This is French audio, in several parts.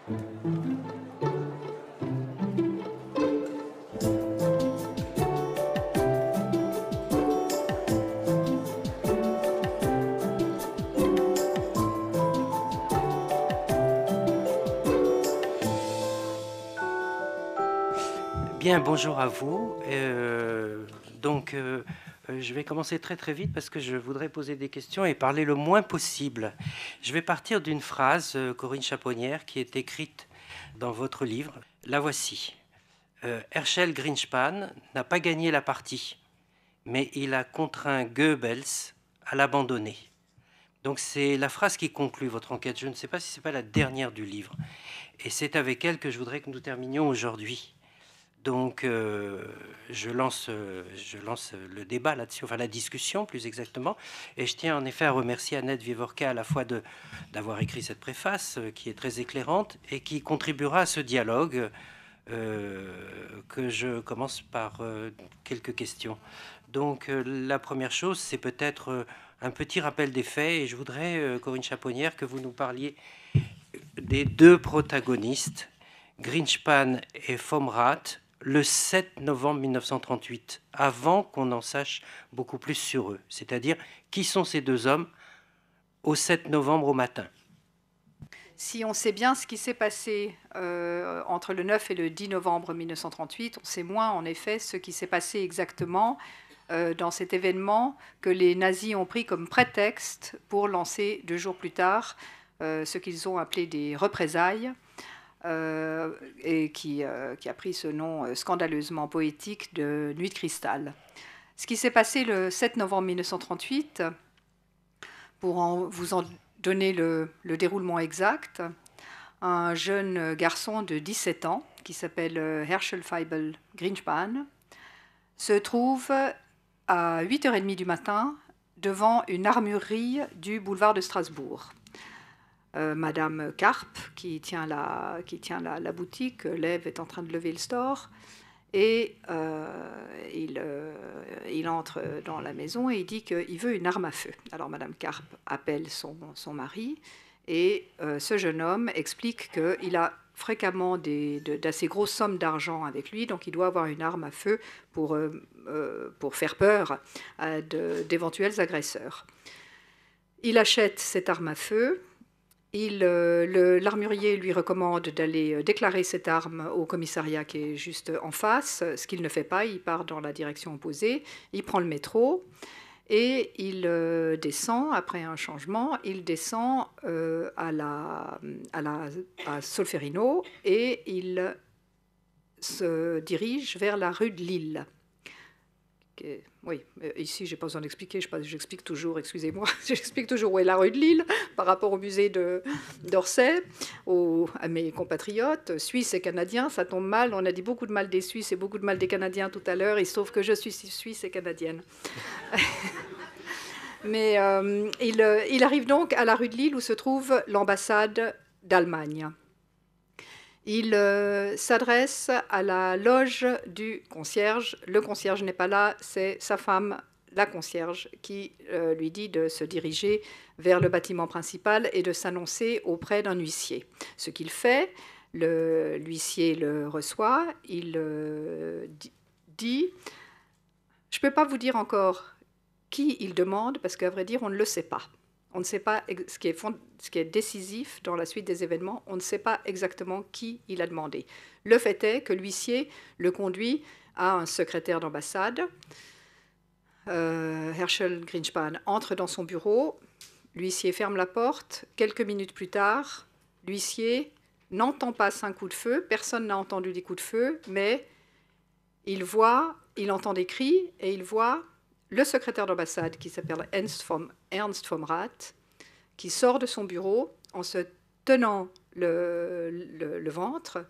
Bien, bonjour à vous. Je vais commencer très vite parce que je voudrais poser des questions et parler le moins possible. Je vais partir d'une phrase, Corinne Chaponnière, qui est écrite dans votre livre. La voici. Herschel Greenspan n'a pas gagné la partie, mais il a contraint Goebbels à l'abandonner. Donc c'est la phrase qui conclut votre enquête. Je ne sais pas si ce n'est pas la dernière du livre. Et c'est avec elle que je voudrais que nous terminions aujourd'hui. Donc, je lance le débat là-dessus, enfin la discussion plus exactement. Et je tiens en effet à remercier Annette Vivorka à la fois d'avoir écrit cette préface qui est très éclairante et qui contribuera à ce dialogue que je commence par quelques questions. Donc, la première chose, c'est peut-être un petit rappel des faits. Et je voudrais, Corinne Chaponnière, que vous nous parliez des deux protagonistes, Greenspan et Fomrath, le 7 novembre 1938, avant qu'on en sache beaucoup plus sur eux. C'est-à-dire, qui sont ces deux hommes au 7 novembre au matin? Si on sait bien ce qui s'est passé entre le 9 et le 10 novembre 1938, on sait moins en effet ce qui s'est passé exactement dans cet événement que les nazis ont pris comme prétexte pour lancer 2 jours plus tard ce qu'ils ont appelé des représailles. Et qui a pris ce nom scandaleusement poétique de Nuit de cristal. Ce qui s'est passé le 7 novembre 1938, pour vous en donner le déroulement exact, un jeune garçon de 17 ans, qui s'appelle Herschel Feibel Greenspan, se trouve à 8h30 du matin devant une armurerie du boulevard de Strasbourg. Madame Karp, qui tient la boutique, Lev est en train de lever le store, et il entre dans la maison et il dit qu'il veut une arme à feu. Alors Madame Karp appelle son mari, et ce jeune homme explique qu'il a fréquemment d'assez grosses sommes d'argent avec lui, donc il doit avoir une arme à feu pour faire peur à d'éventuels agresseurs. Il achète cette arme à feu. L'armurier lui recommande d'aller déclarer cette arme au commissariat qui est juste en face, ce qu'il ne fait pas, il part dans la direction opposée, il prend le métro et il descend, après un changement, il descend à Solferino et il se dirige vers la rue de Lille. Oui, ici, je n'ai pas besoin d'expliquer, j'explique toujours, excusez-moi, j'explique toujours où est la rue de Lille par rapport au musée d'Orsay, à mes compatriotes, Suisses et Canadiens, ça tombe mal, on a dit beaucoup de mal des Suisses et beaucoup de mal des Canadiens tout à l'heure, il se trouve que je suis Suisse et Canadienne. Mais il arrive donc à la rue de Lille où se trouve l'ambassade d'Allemagne. Il s'adresse à la loge du concierge. Le concierge n'est pas là, c'est sa femme, la concierge, qui lui dit de se diriger vers le bâtiment principal et de s'annoncer auprès d'un huissier. Ce qu'il fait, l'huissier le reçoit, il dit « Je ne peux pas vous dire encore qui il demande, parce qu'à vrai dire, on ne le sait pas. » On ne sait pas ce qui est décisif dans la suite des événements, on ne sait pas exactement qui il a demandé. Le fait est que l'huissier le conduit à un secrétaire d'ambassade. Herschel Greenspan entre dans son bureau, l'huissier ferme la porte. Quelques minutes plus tard, l'huissier n'entend pas 5 coups de feu, personne n'a entendu des coups de feu, mais il entend des cris et il voit le secrétaire d'ambassade qui s'appelle Ernst Fomrath, qui sort de son bureau en se tenant le ventre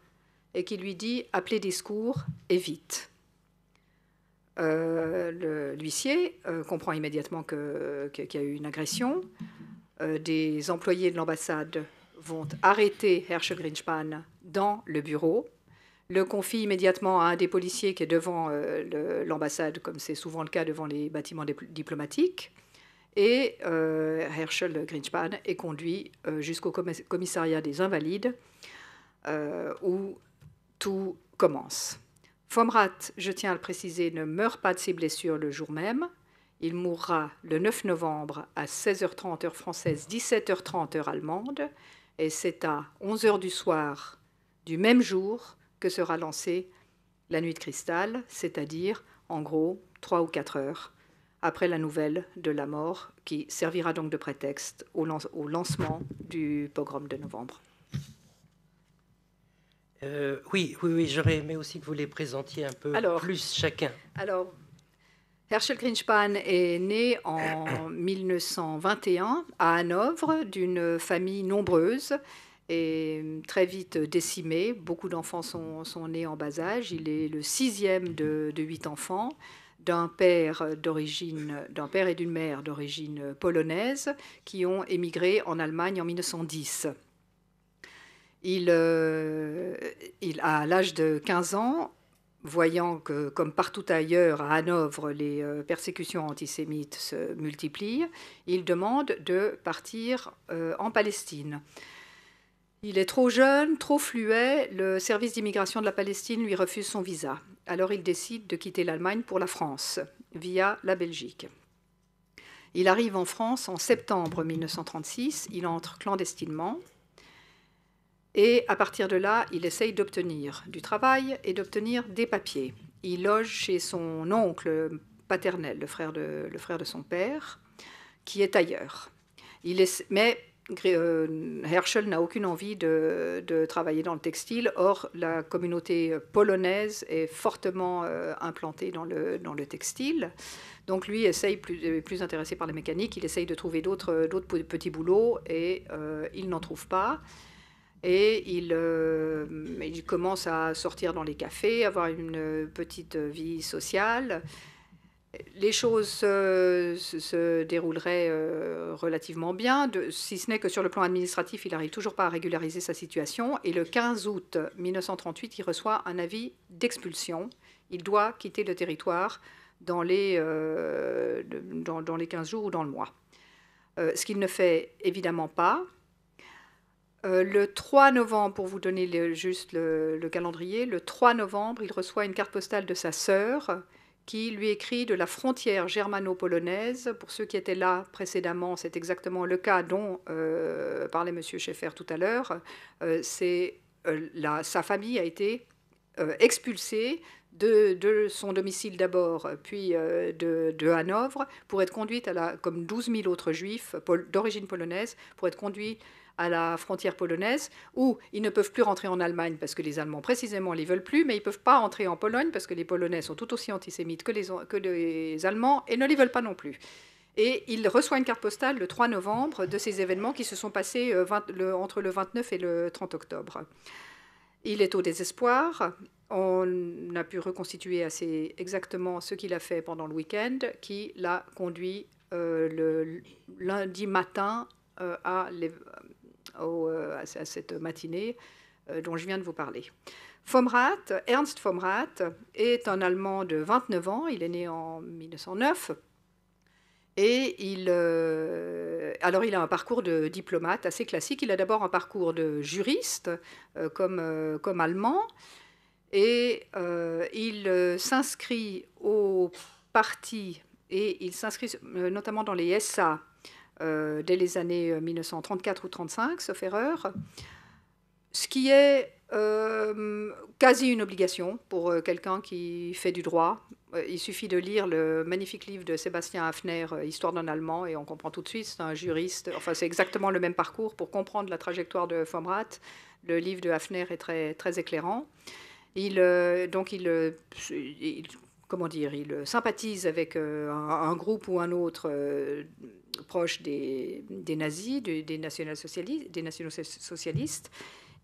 et qui lui dit « Appelez des secours et vite ». L'huissier comprend immédiatement qu'il y a eu une agression. Des employés de l'ambassade vont arrêter Herschel Greenspan dans le bureau, le confie immédiatement à un des policiers qui est devant l'ambassade, comme c'est souvent le cas devant les bâtiments diplomatiques, et Herschel Greenspan est conduit jusqu'au commissariat des Invalides, où tout commence. Vom Rath, je tiens à le préciser, ne meurt pas de ses blessures le jour même. Il mourra le 9 novembre à 16h30 heure française, 17h30 heure allemande, et c'est à 11h du soir du même jour que sera lancée la nuit de cristal, c'est-à-dire, en gros, 3 ou 4 heures après la nouvelle de la mort, qui servira donc de prétexte au lancement du pogrom de novembre. Oui, j'aurais aimé aussi que vous les présentiez un peu plus chacun. Alors, Herschel Grynszpan est né en 1921 à Hanovre, d'une famille nombreuse et très vite décimée. Beaucoup d'enfants sont nés en bas âge. Il est le 6e de 8 enfants, d'un père et d'une mère d'origine polonaise qui ont émigré en Allemagne en 1910. À l'âge de 15 ans, voyant que, comme partout ailleurs, à Hanovre, les persécutions antisémites se multiplient, il demande de partir en Palestine. Il est trop jeune, trop fluet, le service d'immigration de la Palestine lui refuse son visa. Alors il décide de quitter l'Allemagne pour la France, via la Belgique. Il arrive en France en septembre 1936, il entre clandestinement. Et à partir de là, il essaye d'obtenir du travail et d'obtenir des papiers. Il loge chez son oncle paternel, le frère de son père, qui est ailleurs. Mais Herschel n'a aucune envie de travailler dans le textile. Or, la communauté polonaise est fortement implantée dans le textile. Donc lui essaye, plus intéressé par la mécanique, il essaye de trouver d'autres petits boulots et il n'en trouve pas. Et il commence à sortir dans les cafés, avoir une petite vie sociale. Les choses se dérouleraient relativement bien, si ce n'est que sur le plan administratif, il n'arrive toujours pas à régulariser sa situation. Et le 15 août 1938, il reçoit un avis d'expulsion. Il doit quitter le territoire dans les 15 jours ou dans le mois. Ce qu'il ne fait évidemment pas. Le 3 novembre, pour vous donner juste le calendrier, le 3 novembre, il reçoit une carte postale de sa sœur qui lui écrit de la frontière germano-polonaise. Pour ceux qui étaient là précédemment, c'est exactement le cas dont parlait M. Schaeffer tout à l'heure. Sa famille a été expulsée de son domicile d'abord, puis de Hanovre, pour être conduite, comme 12 000 autres juifs d'origine polonaise, pour être conduits à la frontière polonaise, où ils ne peuvent plus rentrer en Allemagne parce que les Allemands précisément ne les veulent plus, mais ils ne peuvent pas entrer en Pologne parce que les Polonais sont tout aussi antisémites que les Allemands et ne les veulent pas non plus. Et il reçoit une carte postale le 3 novembre de ces événements qui se sont passés entre le 29 et le 30 octobre. Il est au désespoir. On a pu reconstituer assez exactement ce qu'il a fait pendant le week-end, qui l'a conduit le lundi matin à cette matinée dont je viens de vous parler. Ernst Vom Rath, est un Allemand de 29 ans, il est né en 1909, et il a un parcours de diplomate assez classique. Il a d'abord un parcours de juriste, comme Allemand, et il s'inscrit au parti, et il s'inscrit notamment dans les SA, dès les années 1934 ou 1935, sauf erreur, ce qui est quasi une obligation pour quelqu'un qui fait du droit. Il suffit de lire le magnifique livre de Sébastien Hafner, Histoire d'un Allemand, et on comprend tout de suite, c'est un juriste, enfin c'est exactement le même parcours pour comprendre la trajectoire de Vom Rath. Le livre de Hafner est très, très éclairant. Il sympathise avec un groupe ou un autre proche des nazis, des nationaux-socialistes,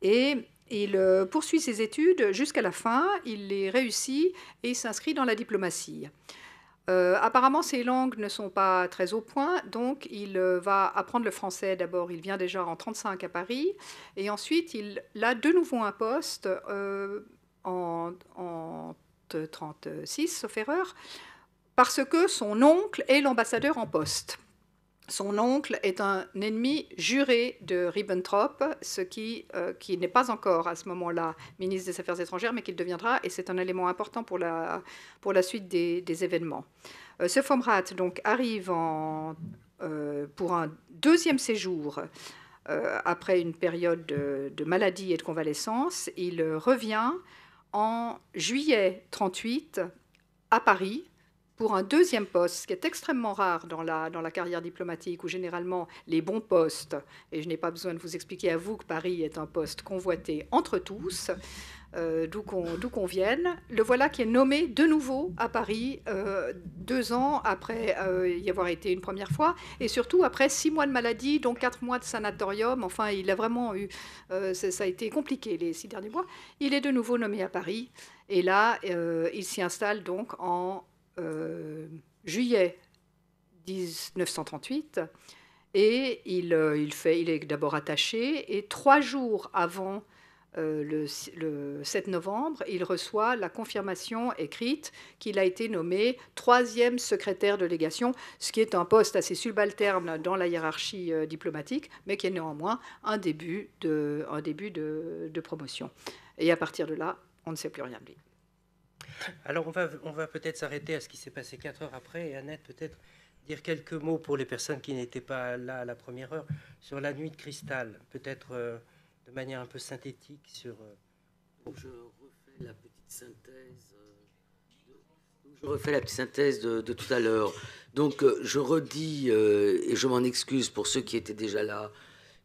et il poursuit ses études jusqu'à la fin, il les réussit et il s'inscrit dans la diplomatie. Apparemment, ses langues ne sont pas très au point, donc il va apprendre le français d'abord. Il vient déjà en 1935 à Paris, et ensuite il a de nouveau un poste en 1936, sauf erreur, parce que son oncle est l'ambassadeur en poste. son oncle est un ennemi juré de Ribbentrop, qui n'est pas encore à ce moment-là ministre des Affaires étrangères, mais qu'il deviendra, et c'est un élément important pour la suite des événements. Ce Vom Rath donc arrive pour un deuxième séjour après une période de maladie et de convalescence. Il revient en juillet 1938 à Paris pour un deuxième poste, ce qui est extrêmement rare dans la carrière diplomatique, où généralement les bons postes, et je n'ai pas besoin de vous expliquer à vous que Paris est un poste convoité entre tous, d'où qu'on vienne. Le voilà qui est nommé de nouveau à Paris 2 ans après y avoir été une première fois, et surtout après 6 mois de maladie, dont 4 mois de sanatorium. Enfin, il a vraiment eu... ça a été compliqué les 6 derniers mois. Il est de nouveau nommé à Paris, et là, il s'y installe donc en juillet 1938, et il est d'abord attaché, et 3 jours avant le 7 novembre, il reçoit la confirmation écrite qu'il a été nommé 3e secrétaire de légation, ce qui est un poste assez subalterne dans la hiérarchie diplomatique, mais qui est néanmoins un début de promotion. Et à partir de là, on ne sait plus rien de lui. Alors on va peut-être s'arrêter à ce qui s'est passé 4 heures après, et Annette peut-être dire quelques mots pour les personnes qui n'étaient pas là à la première heure sur la nuit de cristal, peut-être de manière un peu synthétique sur... Je refais la petite synthèse de tout à l'heure. Donc je redis, et je m'en excuse pour ceux qui étaient déjà là,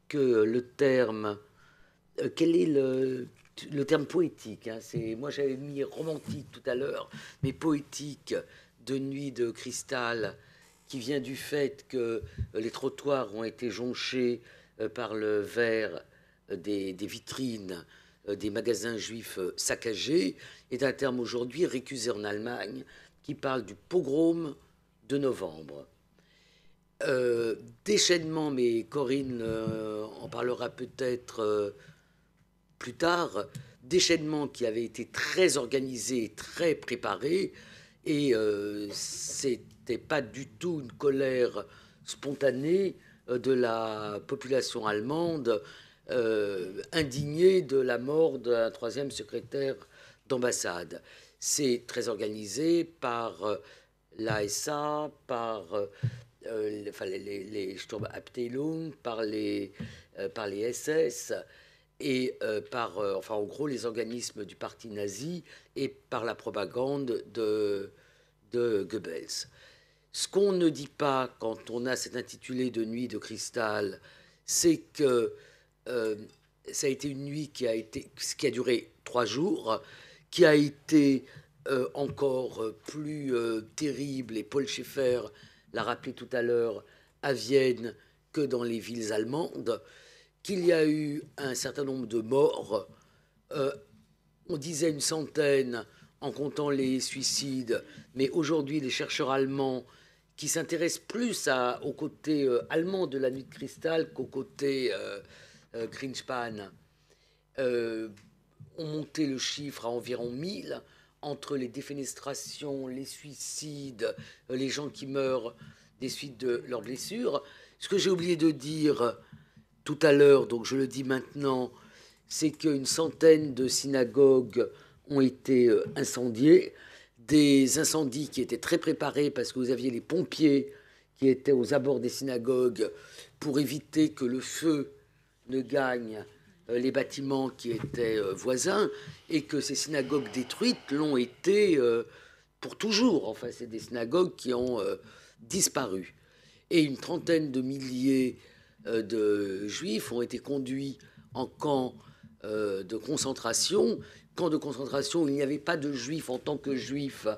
que le terme... quel est le terme poétique, hein, moi j'avais mis romantique tout à l'heure, mais poétique de nuit de cristal, qui vient du fait que les trottoirs ont été jonchés par le verre des vitrines des magasins juifs saccagés, est un terme aujourd'hui récusé en Allemagne qui parle du pogrom de novembre. Déchaînement, mais Corinne en parlera peut-être plus tard, déchaînement qui avait été très organisé, très préparé, et c'était pas du tout une colère spontanée de la population allemande indignée de la mort d'un 3e secrétaire d'ambassade. C'est très organisé par l'ASA, par les Sturmabteilung, par les SS, et en gros les organismes du parti nazi, et par la propagande de Goebbels. Ce qu'on ne dit pas quand on a cet intitulé de Nuit de cristal, c'est que ça a été une nuit qui a duré 3 jours, qui a été encore plus terrible, et Paul Schaeffer l'a rappelé tout à l'heure, à Vienne que dans les villes allemandes, qu'il y a eu un certain nombre de morts, on disait une centaine en comptant les suicides, mais aujourd'hui les chercheurs allemands qui s'intéressent plus au côté allemand de la nuit de cristal qu'au côté Greenspan, ont monté le chiffre à environ 1000, entre les défenestrations, les suicides, les gens qui meurent des suites de leurs blessures. Ce que j'ai oublié de dire tout à l'heure, donc je le dis maintenant, c'est qu'une centaine de synagogues ont été incendiées, des incendies qui étaient très préparés parce que vous aviez les pompiers qui étaient aux abords des synagogues pour éviter que le feu ne gagne les bâtiments qui étaient voisins, et que ces synagogues détruites l'ont été pour toujours. Enfin, c'est des synagogues qui ont disparu. Et une trentaine de milliers de juifs ont été conduits en camp de concentration. Camp de concentration où il n'y avait pas de juifs en tant que juifs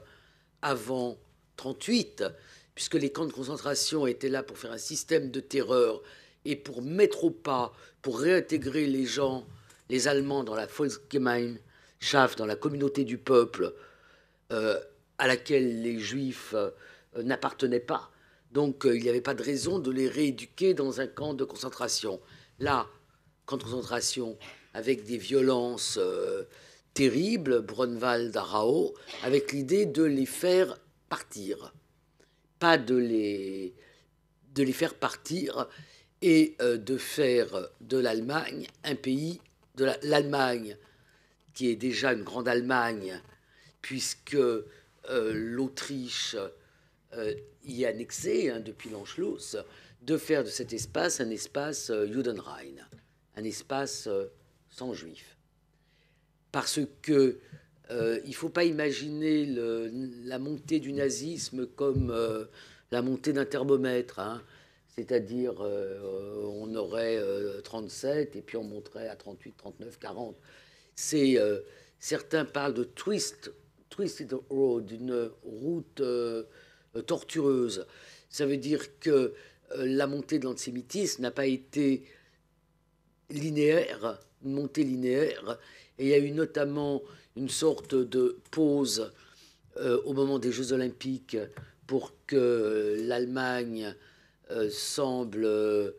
avant 1938, puisque les camps de concentration étaient là pour faire un système de terreur et pour mettre au pas, pour réintégrer les gens, les Allemands, dans la Volksgemeinschaft, dans la communauté du peuple, à laquelle les Juifs n'appartenaient pas. Donc il n'y avait pas de raison de les rééduquer dans un camp de concentration. Là, camp de concentration avec des violences terribles, Brunwald, Dachau, avec l'idée de les faire partir, pas de de les faire partir et de faire de l'Allemagne un pays, de l'Allemagne qui est déjà une grande Allemagne, puisque l'Autriche y est annexée depuis l'Anschluss, de faire de cet espace un espace Judenrein, un espace sans juifs. Parce que il ne faut pas imaginer la montée du nazisme comme la montée d'un thermomètre, hein. C'est-à-dire on aurait 37 et puis on monterait à 38, 39, 40. Certains parlent de twisted road, d'une route tortueuse. Ça veut dire que la montée de l'antisémitisme n'a pas été linéaire, une montée linéaire, et il y a eu notamment une sorte de pause au moment des Jeux Olympiques pour que l'Allemagne semble...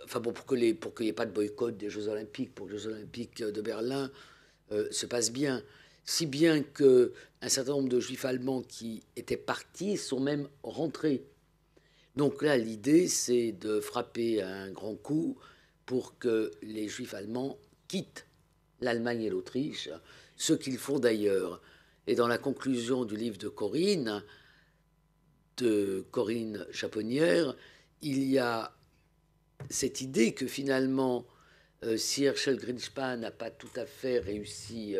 pour qu'il n'y ait pas de boycott des Jeux Olympiques, pour que les Jeux Olympiques de Berlin se passent bien. Si bien qu'un certain nombre de Juifs allemands qui étaient partis sont même rentrés. Donc là, l'idée, c'est de frapper un grand coup pour que les Juifs allemands quittent l'Allemagne et l'Autriche, ce qu'ils font d'ailleurs. Et dans la conclusion du livre de Corinne Chaponnière, il y a cette idée que finalement, si Herschel Grynszpan n'a pas tout à fait réussi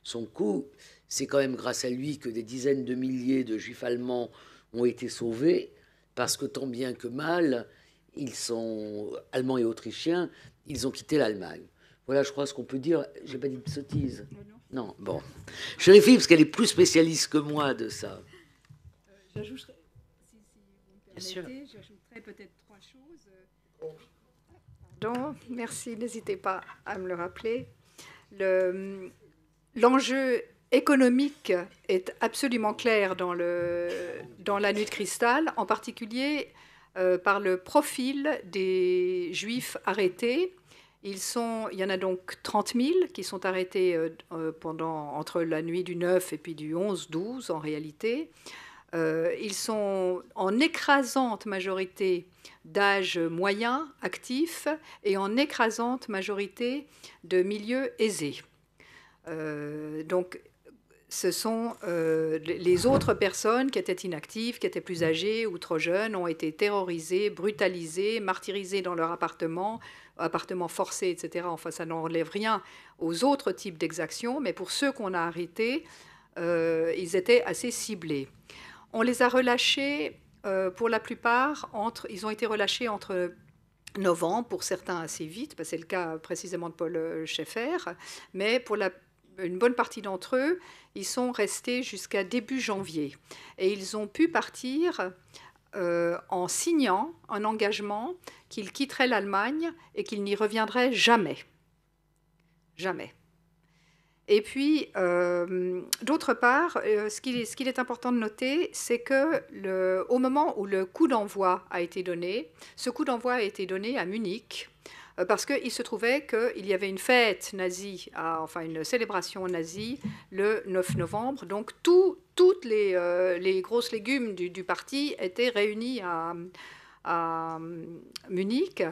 son coup, c'est quand même grâce à lui que des dizaines de milliers de Juifs allemands ont été sauvés, parce que tant bien que mal, ils sont allemands et autrichiens, ils ont quitté l'Allemagne. Voilà, je crois ce qu'on peut dire. J'ai pas dit de sottise. Non, bon. Je vérifie parce qu'elle est plus spécialiste que moi de ça. J'ajouterais, si vous me permettez, j'ajouterais peut-être 3 choses. Pardon, merci, n'hésitez pas à me le rappeler. L'enjeu économique est absolument clair dans la Nuit de cristal, en particulier par le profil des Juifs arrêtés. Il y en a donc 30 000 qui sont arrêtés entre la nuit du 9 et puis du 11-12 en réalité. Ils sont en écrasante majorité d'âge moyen, actif, et en écrasante majorité de milieux aisés. Donc, ce sont les autres personnes qui étaient inactives, qui étaient plus âgées ou trop jeunes, ont été terrorisées, brutalisées, martyrisées dans leur appartement forcé, etc. Enfin, ça n'enlève rien aux autres types d'exactions, mais pour ceux qu'on a arrêtés, ils étaient assez ciblés. On les a relâchés, pour la plupart, ils ont été relâchés entre novembre, pour certains assez vite, parce que c'est le cas précisément de Paul Schaeffer, mais pour une bonne partie d'entre eux, ils sont restés jusqu'à début janvier. Et ils ont pu partir en signant un engagement qu'ils quitteraient l'Allemagne et qu'ils n'y reviendraient jamais. Jamais. Et puis, d'autre part, ce qu'il est important de noter, c'est qu'au moment où le coup d'envoi a été donné, ce coup d'envoi a été donné à Munich, parce qu'il se trouvait qu'il y avait une fête nazie, une célébration nazie, le 9 novembre. Donc, toutes les grosses légumes du parti étaient réunis à Munich.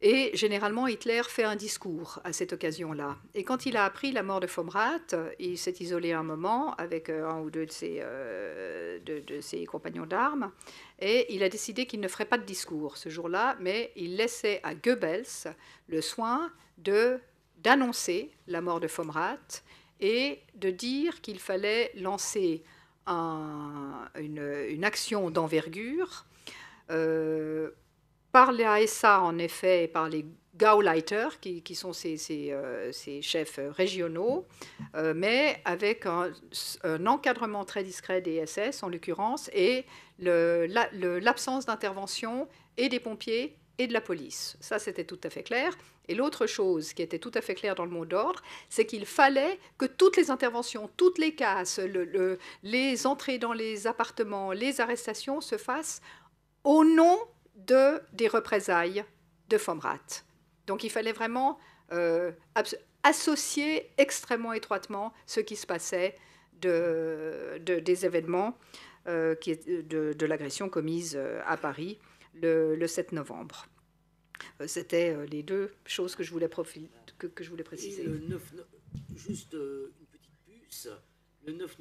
Et généralement, Hitler fait un discours à cette occasion-là. Et quand il a appris la mort de Vom Rath, il s'est isolé un moment avec un ou deux de ses compagnons d'armes, et il a décidé qu'il ne ferait pas de discours ce jour-là, mais il laissait à Goebbels le soin d'annoncer la mort de Vom Rath et de dire qu'il fallait lancer une action d'envergure par les SA, en effet, et par les Gauleiter, qui sont ces chefs régionaux, mais avec un encadrement très discret des SS, en l'occurrence, et l'absence d'intervention et des pompiers et de la police. Ça, c'était tout à fait clair. Et l'autre chose qui était tout à fait claire dans le mot d'ordre, c'est qu'il fallait que toutes les interventions, toutes les casses, les entrées dans les appartements, les arrestations se fassent au nom des représailles de Vom Rath. Donc il fallait vraiment associer extrêmement étroitement ce qui se passait des événements de l'agression commise à Paris le 7 novembre. C'était les deux choses que je voulais, que je voulais préciser. Et juste une petite puce, le 9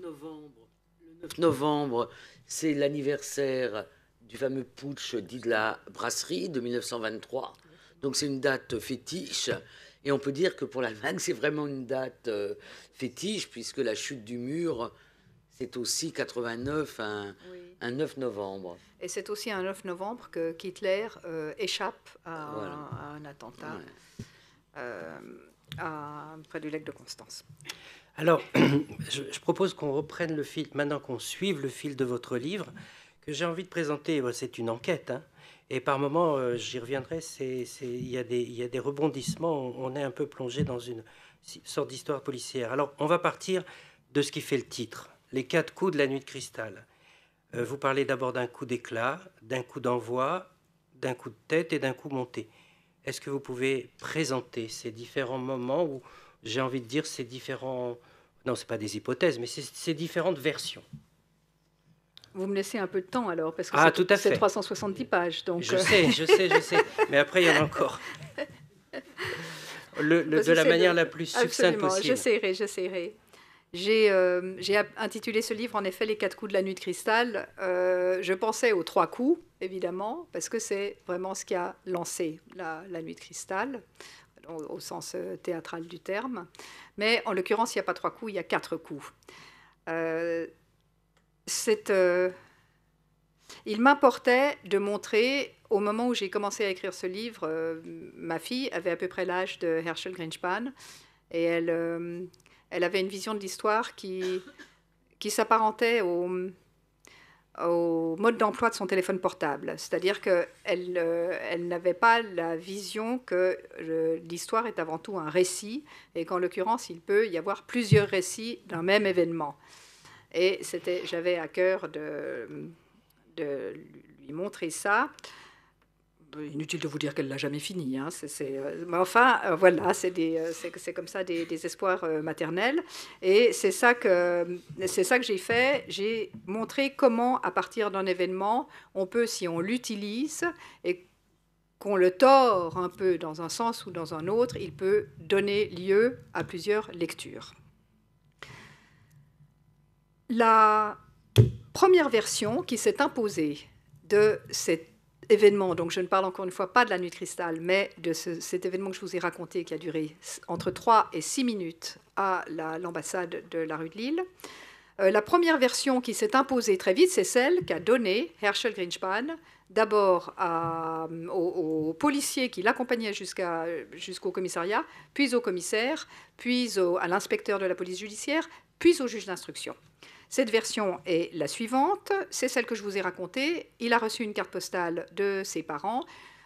novembre, c'est l'anniversaire du fameux putsch dit de la brasserie de 1923. Donc c'est une date fétiche. Et on peut dire que pour l'Allemagne, c'est vraiment une date fétiche, puisque la chute du mur, c'est aussi 89, un 9 novembre. Et c'est aussi un 9 novembre qu'Hitler échappe à un attentat près du lac de Constance. Alors, je propose qu'on reprenne le fil, maintenant qu'on suive le fil de votre livre, que j'ai envie de présenter. C'est une enquête, hein, et par moments, j'y reviendrai, il y a des rebondissements, on est un peu plongé dans une sorte d'histoire policière. Alors, on va partir de ce qui fait le titre, les 4 coups de la nuit de cristal. Vous parlez d'abord d'un coup d'éclat, d'un coup d'envoi, d'un coup de tête et d'un coup monté. Est-ce que vous pouvez présenter ces différents moments où, j'ai envie de dire, ces différents... Non, ce n'est pas des hypothèses, mais ces différentes versions. Vous me laissez un peu de temps alors, parce que c'est 370 pages. Donc je sais. Mais après, il y en a encore. De la manière la plus succincte possible. J'essaierai. J'ai intitulé ce livre, en effet, Les 4 coups de la nuit de cristal. Je pensais aux 3 coups, évidemment, parce que c'est vraiment ce qui a lancé la nuit de cristal, au sens théâtral du terme. Mais en l'occurrence, il n'y a pas 3 coups, il y a 4 coups. Il m'importait de montrer, au moment où j'ai commencé à écrire ce livre, ma fille avait à peu près l'âge de Herschel Grynszpan, et elle avait une vision de l'histoire qui s'apparentait au mode d'emploi de son téléphone portable. C'est-à-dire qu'elle n'avait pas la vision que l'histoire est avant tout un récit, et qu'en l'occurrence, il peut y avoir plusieurs récits d'un même événement. Et j'avais à cœur de lui montrer ça. Inutile de vous dire qu'elle ne l'a jamais fini. Hein. Mais enfin, voilà, c'est comme ça des espoirs maternels. Et c'est ça que j'ai fait. J'ai montré comment, à partir d'un événement, on peut, si on l'utilise et qu'on le tord un peu dans un sens ou dans un autre, il peut donner lieu à plusieurs lectures. La première version qui s'est imposée de cet événement, donc je ne parle encore une fois pas de la nuit de cristal, mais de cet événement que je vous ai raconté qui a duré entre 3 et 6 minutes à l'ambassade de la rue de Lille. La première version qui s'est imposée très vite, c'est celle qu'a donnée Herschel Grynszpan, d'abord aux policiers qui l'accompagnaient jusqu'au commissariat, puis au commissaire, puis à l'inspecteur de la police judiciaire, puis au juge d'instruction. Cette version est la suivante, c'est celle que je vous ai racontée. Il a reçu une carte postale de ses parents,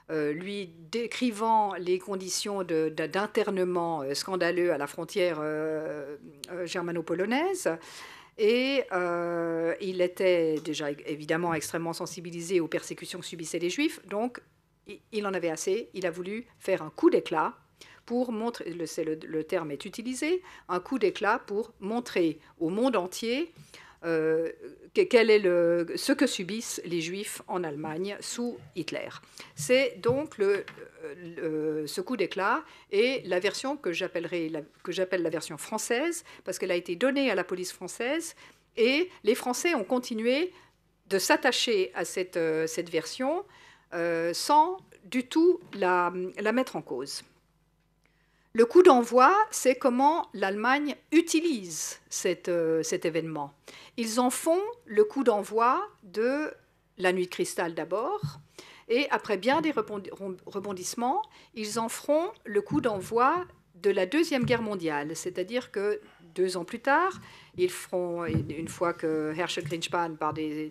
lui décrivant les conditions d'internement scandaleux à la frontière germano-polonaise. Et il était déjà évidemment extrêmement sensibilisé aux persécutions que subissaient les Juifs, donc il en avait assez, il a voulu faire un coup d'éclat pour montrer, le terme est utilisé, un coup d'éclat pour montrer au monde entier quel est ce que subissent les Juifs en Allemagne sous Hitler. C'est donc ce coup d'éclat et la version que j'appelle la version française, parce qu'elle a été donnée à la police française, et les Français ont continué de s'attacher à cette version sans du tout la mettre en cause. Le coup d'envoi, c'est comment l'Allemagne utilise cet événement. Ils en font le coup d'envoi de la nuit de cristal d'abord, et après bien des rebondissements, ils en feront le coup d'envoi de la Deuxième Guerre mondiale, c'est-à-dire que 2 ans plus tard, ils feront, une fois que Herschel Grynszpan, par des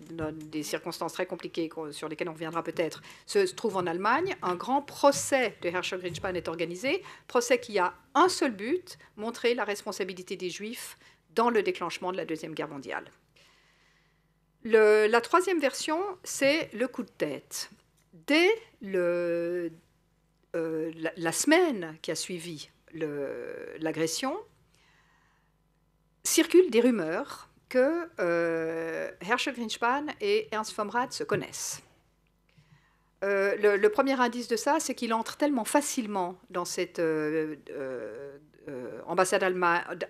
circonstances très compliquées sur lesquelles on reviendra peut-être, se trouve en Allemagne, un grand procès de Herschel Grynszpan est organisé, procès qui a un seul but, montrer la responsabilité des Juifs dans le déclenchement de la Deuxième Guerre mondiale. La troisième version, c'est le coup de tête. Dès la semaine qui a suivi l'agression, circulent des rumeurs que Herschel Grynszpan et Ernst vom Rath se connaissent. Le premier indice de ça, c'est qu'il entre tellement facilement dans cette ambassade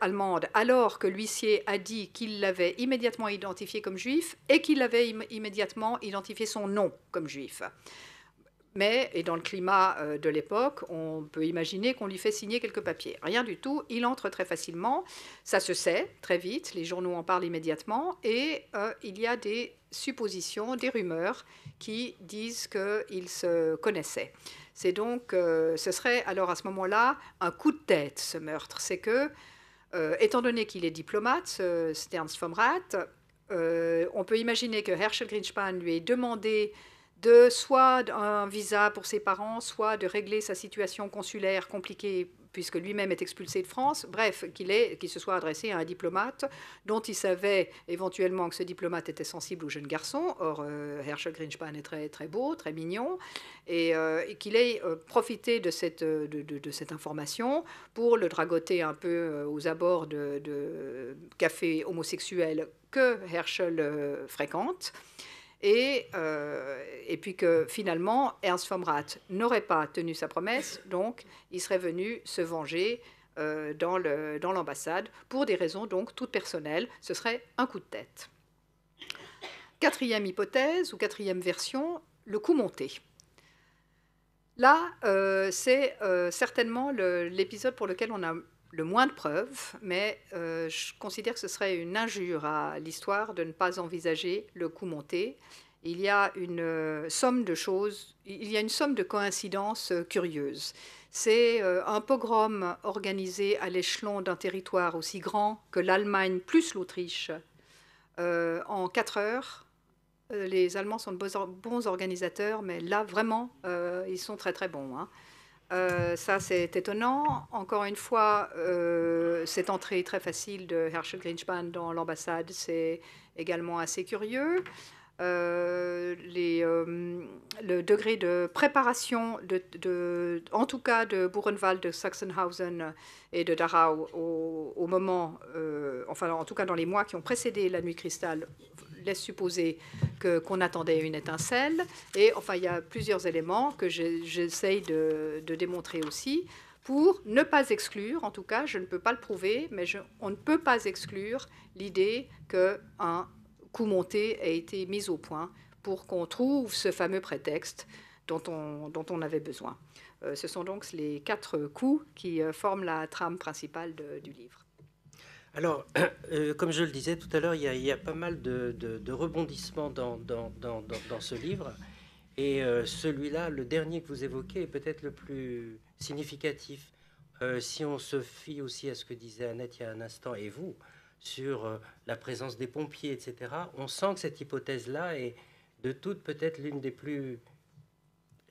allemande, alors que l'huissier a dit qu'il l'avait immédiatement identifié comme juif et qu'il avait immédiatement identifié son nom comme juif. Mais, et dans le climat de l'époque, on peut imaginer qu'on lui fait signer quelques papiers. Rien du tout, il entre très facilement, ça se sait très vite, les journaux en parlent immédiatement, et il y a des suppositions, des rumeurs qui disent qu'ils se connaissaient. C'est donc, ce serait alors à ce moment-là un coup de tête, ce meurtre. C'est que, étant donné qu'il est diplomate, Ernst vom Rath, on peut imaginer que Herschel Grynszpan lui ait demandé de soit un visa pour ses parents, soit de régler sa situation consulaire compliquée, puisque lui-même est expulsé de France. Bref, qu'il se soit adressé à un diplomate dont il savait éventuellement que ce diplomate était sensible aux jeunes garçons. Or, Herschel Grynszpan est très, très beau, très mignon, et qu'il ait profité de cette information pour le dragoter un peu aux abords de cafés homosexuels que Herschel fréquente. Et puis que finalement, Ernst vom Rath n'aurait pas tenu sa promesse, donc il serait venu se venger dans l'ambassade pour des raisons donc toutes personnelles. Ce serait un coup de tête. Quatrième hypothèse ou quatrième version, le coup monté. Là, c'est certainement l'épisode pour lequel on a le moins de preuves, mais je considère que ce serait une injure à l'histoire de ne pas envisager le coup monté. Il y a une somme de choses, il y a une somme de coïncidences curieuses. C'est un pogrom organisé à l'échelon d'un territoire aussi grand que l'Allemagne plus l'Autriche en 4 heures. Les Allemands sont de bons organisateurs, mais là, vraiment, ils sont très, très bons, hein. Ça, c'est étonnant. Encore une fois, cette entrée très facile de Herschel Grynszpan dans l'ambassade, c'est également assez curieux. Le degré de préparation, en tout cas de Buchenwald, de Sachsenhausen et de Dachau au moment, enfin en tout cas dans les mois qui ont précédé la nuit de cristal, laisse supposer qu'on attendait une étincelle. Et enfin, il y a plusieurs éléments que j'essaye de démontrer aussi pour ne pas exclure, en tout cas, je ne peux pas le prouver, mais on ne peut pas exclure l'idée qu'un coup monté a été mis au point pour qu'on trouve ce fameux prétexte dont on avait besoin. Ce sont donc les 4 coups qui forment la trame principale du livre. Alors, comme je le disais tout à l'heure, il y a pas mal de rebondissements dans ce livre. Et celui-là, le dernier que vous évoquez, est peut-être le plus significatif. Si on se fie aussi à ce que disait Annette il y a un instant, et vous, sur la présence des pompiers, etc., on sent que cette hypothèse-là est de toutes peut-être l'une des plus,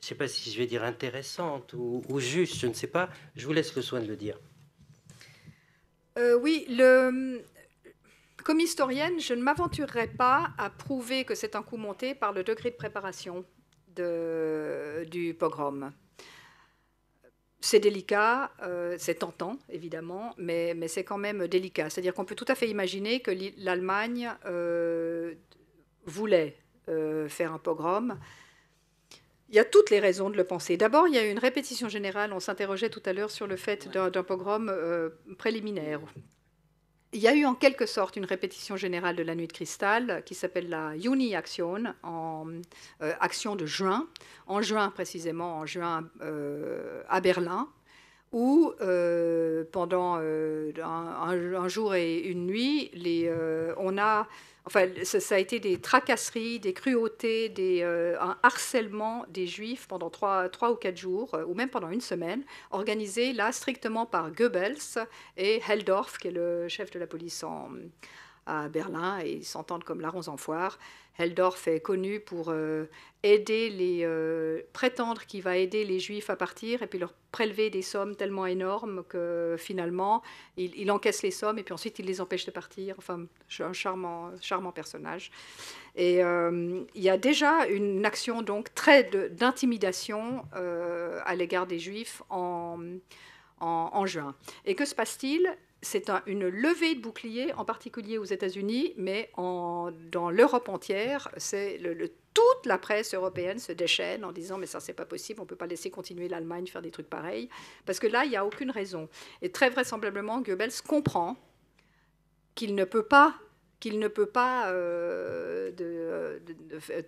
je ne sais pas si je vais dire intéressantes ou justes, je ne sais pas. Je vous laisse le soin de le dire. Oui, comme historienne, je ne m'aventurerai pas à prouver que c'est un coup monté par le degré de préparation du pogrom. C'est délicat, c'est tentant, évidemment, mais c'est quand même délicat. C'est-à-dire qu'on peut tout à fait imaginer que l'Allemagne voulait faire un pogrom. Il y a toutes les raisons de le penser. D'abord, il y a une répétition générale. On s'interrogeait tout à l'heure sur le fait d'un pogrom préliminaire. Il y a eu en quelque sorte une répétition générale de la nuit de cristal qui s'appelle la Juni-Aktion, action de juin, en juin précisément, en juin à Berlin, où pendant un jour et une nuit, on a... Enfin, ça a été des tracasseries, des cruautés, un harcèlement des Juifs pendant 3 ou 4 jours, ou même pendant une semaine, organisé là strictement par Goebbels et Helldorf, qui est le chef de la police à Berlin, et ils s'entendent comme larrons en foire. Helldorf est connu pour prétendre qu'il va aider les Juifs à partir et puis leur prélever des sommes tellement énormes que finalement il encaisse les sommes et puis ensuite il les empêche de partir. Enfin, un charmant personnage. Et il y a déjà une action donc très d'intimidation à l'égard des Juifs en en juin. Et que se passe-t-il? C'est une levée de boucliers, en particulier aux États-Unis, mais dans l'Europe entière, toute la presse européenne se déchaîne en disant « mais ça, c'est pas possible, on ne peut pas laisser continuer l'Allemagne faire des trucs pareils », parce que là, il n'y a aucune raison. Et très vraisemblablement, Goebbels comprend qu'il ne peut pas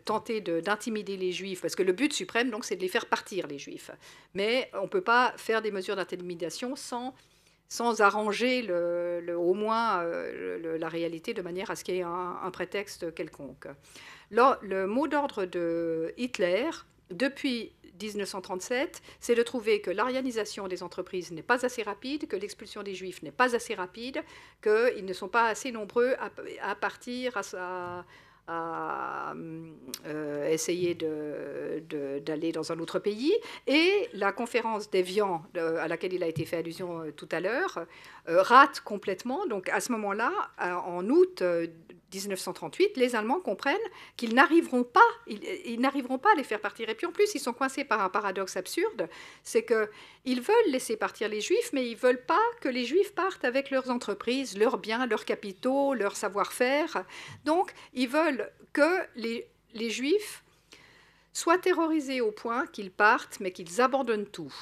tenter d'intimider les Juifs, parce que le but suprême, donc, c'est de les faire partir, les Juifs. Mais on ne peut pas faire des mesures d'intimidation sans arranger au moins la réalité de manière à ce qu'il y ait un prétexte quelconque. Là, le mot d'ordre de Hitler, depuis 1937, c'est de trouver que l'arianisation des entreprises n'est pas assez rapide, que l'expulsion des Juifs n'est pas assez rapide, qu'ils ne sont pas assez nombreux à partir, à essayer d'aller dans un autre pays. Et la conférence d'Évian, à laquelle il a été fait allusion tout à l'heure, rate complètement. Donc à ce moment-là, en août 1938, les Allemands comprennent qu'ils n'arriveront pas, ils n'arriveront pas à les faire partir. Et puis en plus, ils sont coincés par un paradoxe absurde, c'est qu'ils veulent laisser partir les Juifs, mais ils ne veulent pas que les Juifs partent avec leurs entreprises, leurs biens, leurs capitaux, leur savoir-faire. Donc, ils veulent que les Juifs soient terrorisés au point qu'ils partent, mais qu'ils abandonnent tout.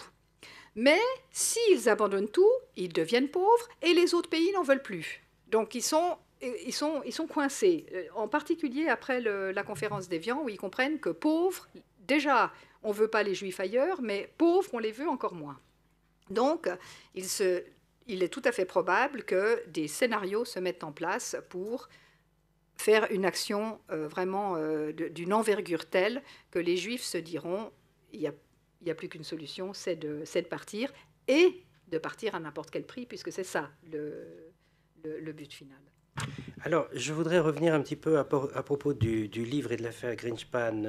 Mais s'ils abandonnent tout, ils deviennent pauvres et les autres pays n'en veulent plus. Donc, ils sont coincés, en particulier après la conférence d'Évian, où ils comprennent que pauvres, déjà, on ne veut pas les Juifs ailleurs, mais pauvres, on les veut encore moins. Donc, il est tout à fait probable que des scénarios se mettent en place pour faire une action vraiment d'une envergure telle que les Juifs se diront il n'y a plus qu'une solution, c'est de partir, et de partir à n'importe quel prix, puisque c'est ça le but final. Alors, je voudrais revenir un petit peu à propos du livre et de l'affaire Greenspan,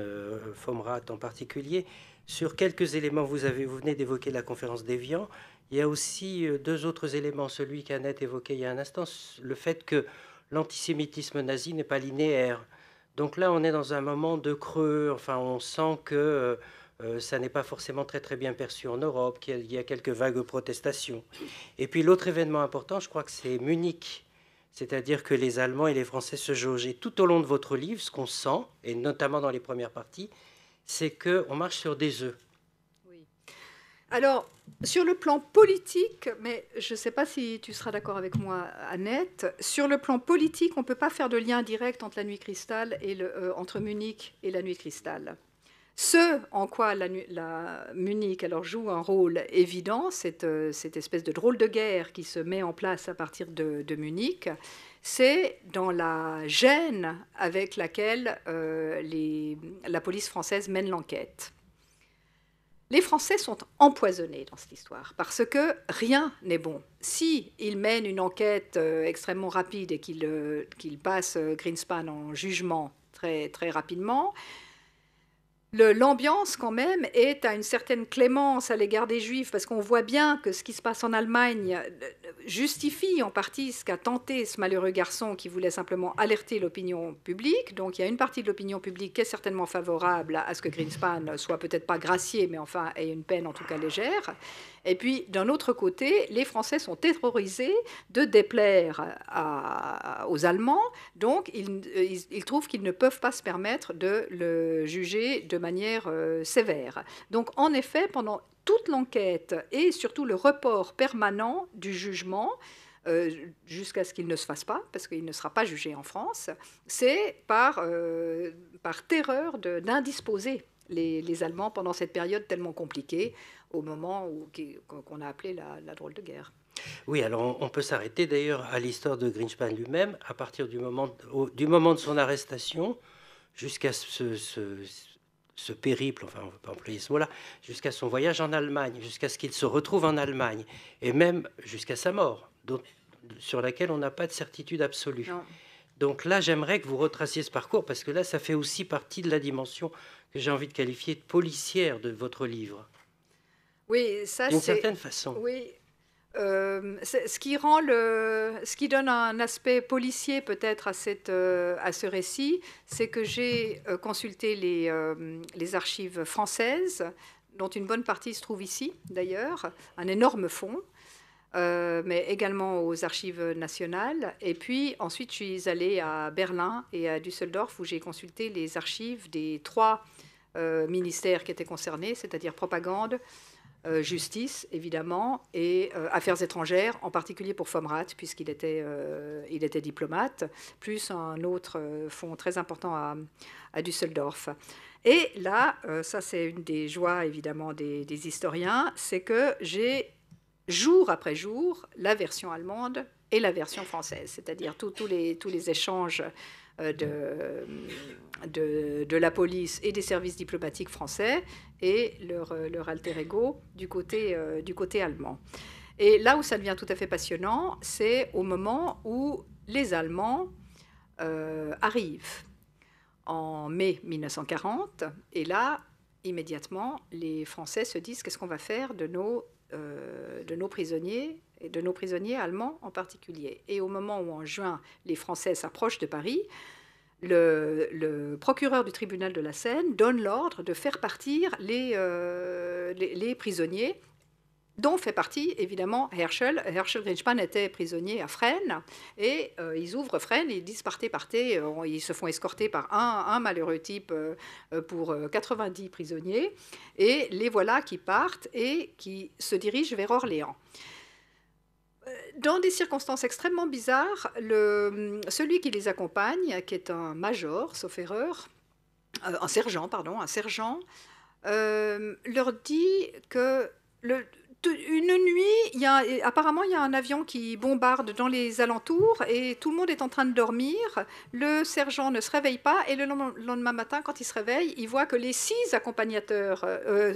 Fomrath en particulier, sur quelques éléments. Vous venez d'évoquer la conférence d'Évian. Il y a aussi deux autres éléments. Celui qu'Annette évoquait il y a un instant, le fait que l'antisémitisme nazi n'est pas linéaire. Donc là, on est dans un moment de creux. Enfin, on sent que ça n'est pas forcément très, très bien perçu en Europe, qu'il y a quelques vagues protestations. Et puis l'autre événement important, je crois que c'est Munich. C'est-à-dire que les Allemands et les Français se jaugeent. Et tout au long de votre livre, ce qu'on sent, et notamment dans les premières parties, c'est qu'on marche sur des œufs. Oui. Alors, sur le plan politique, mais je ne sais pas si tu seras d'accord avec moi, Annette, sur le plan politique, on ne peut pas faire de lien direct entre la nuit cristal et entre Munich et la nuit cristal. Ce en quoi la Munich alors, joue un rôle évident, cette espèce de drôle de guerre qui se met en place à partir de Munich, c'est dans la gêne avec laquelle la police française mène l'enquête. Les Français sont empoisonnés dans cette histoire parce que rien n'est bon. Si ils mènent une enquête extrêmement rapide et qu'ils passent Greenspan en jugement très, très rapidement, l'ambiance, quand même, est à une certaine clémence à l'égard des Juifs, parce qu'on voit bien que ce qui se passe en Allemagne justifie en partie ce qu'a tenté ce malheureux garçon qui voulait simplement alerter l'opinion publique. Donc il y a une partie de l'opinion publique qui est certainement favorable à ce que Greenspan soit peut-être pas gracié, mais enfin ait une peine en tout cas légère. Et puis, d'un autre côté, les Français sont terrorisés de déplaire aux Allemands, donc ils trouvent qu'ils ne peuvent pas se permettre de le juger de manière sévère. Donc, en effet, pendant toute l'enquête et surtout le report permanent du jugement, jusqu'à ce qu'il ne se fasse pas, parce qu'il ne sera pas jugé en France, c'est par terreur d'indisposer les Allemands pendant cette période tellement compliquée, au moment qu'on a appelé la drôle de guerre. Oui, alors on peut s'arrêter d'ailleurs à l'histoire de Greenspan lui-même, à partir du moment de son arrestation jusqu'à ce périple, enfin on ne veut pas employer ce mot-là, jusqu'à son voyage en Allemagne, jusqu'à ce qu'il se retrouve en Allemagne, et même jusqu'à sa mort, sur laquelle on n'a pas de certitude absolue. Non. Donc là, j'aimerais que vous retraciez ce parcours, parce que là, ça fait aussi partie de la dimension que j'ai envie de qualifier de policière de votre livre. Oui, ça d'une certaine façon. Oui, ce qui donne un aspect policier peut-être à ce récit, c'est que j'ai consulté les archives françaises, dont une bonne partie se trouve ici d'ailleurs, un énorme fonds. mais également aux archives nationales. Et puis ensuite, je suis allée à Berlin et à Düsseldorf, où j'ai consulté les archives des 3 ministères qui étaient concernés, c'est-à-dire propagande, justice, évidemment, et affaires étrangères, en particulier pour Fomrat, puisqu'il était, il était diplomate, plus un autre fonds très important à Düsseldorf. Et là, ça c'est une des joies, évidemment, des historiens, c'est que j'ai, jour après jour, la version allemande et la version française, c'est-à-dire tous les échanges de la police et des services diplomatiques français et leur alter ego du côté allemand. Et là où ça devient tout à fait passionnant, c'est au moment où les Allemands arrivent en mai 1940, et là, immédiatement, les Français se disent qu'est-ce qu'on va faire de nos prisonniers, et de nos prisonniers allemands en particulier. Et au moment où, en juin, les Français s'approchent de Paris, le procureur du tribunal de la Seine donne l'ordre de faire partir les prisonniers, dont fait partie évidemment Herschel. Herschel Grynszpan était prisonnier à Fresnes, et ils ouvrent Fresnes, ils disent partez, partez, ils se font escorter par un malheureux type pour 90 prisonniers, et les voilà qui partent et qui se dirigent vers Orléans. Dans des circonstances extrêmement bizarres, celui qui les accompagne, qui est un major, sauf erreur, un sergent, leur dit que une nuit, apparemment, il y a un avion qui bombarde dans les alentours et tout le monde est en train de dormir. Le sergent ne se réveille pas et le lendemain matin, quand il se réveille, il voit que les 6 accompagnateurs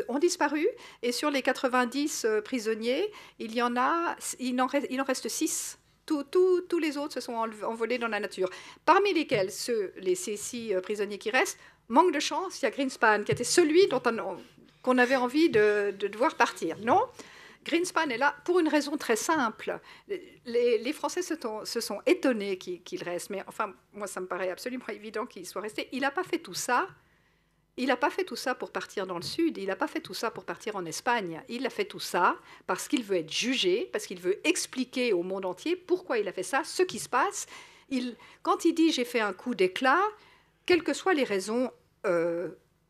ont disparu, et sur les 90 prisonniers, il en reste 6. Tous les autres se sont envolés dans la nature. Parmi lesquels ces 6 prisonniers qui restent, manque de chance, il y a Grynszpan, qui était celui qu'on avait envie de voir partir. Non, Grynszpan est là pour une raison très simple. Les Français se sont étonnés qu'il reste, mais enfin, moi, ça me paraît absolument évident qu'il soit resté. Il n'a pas fait tout ça. Il n'a pas fait tout ça pour partir dans le Sud, il n'a pas fait tout ça pour partir en Espagne. Il a fait tout ça parce qu'il veut être jugé, parce qu'il veut expliquer au monde entier pourquoi il a fait ça, ce qui se passe. Quand il dit « j'ai fait un coup d'éclat », quelles que soient les raisons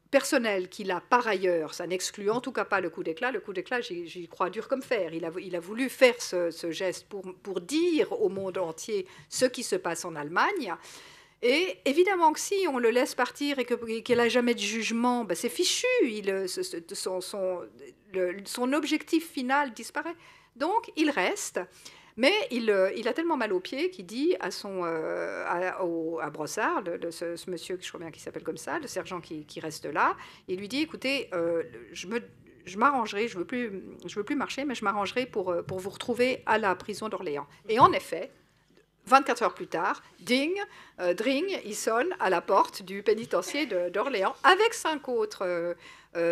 personnelles qu'il a par ailleurs, ça n'exclut en tout cas pas le coup d'éclat. Le coup d'éclat, j'y crois dur comme fer. Il a voulu faire ce geste pour dire au monde entier ce qui se passe en Allemagne. Et évidemment que si on le laisse partir et qu'il n'a jamais de jugement, ben c'est fichu, son objectif final disparaît. Donc il reste, mais il a tellement mal aux pieds qu'il dit à Brossard, ce monsieur, je crois bien qu'il s'appelle comme ça, le sergent qui reste là, il lui dit, écoutez, je m'arrangerai, je veux plus marcher, mais je m'arrangerai pour vous retrouver à la prison d'Orléans. Et en effet, 24 heures plus tard, dring, il sonne à la porte du pénitencier d'Orléans avec 5 autres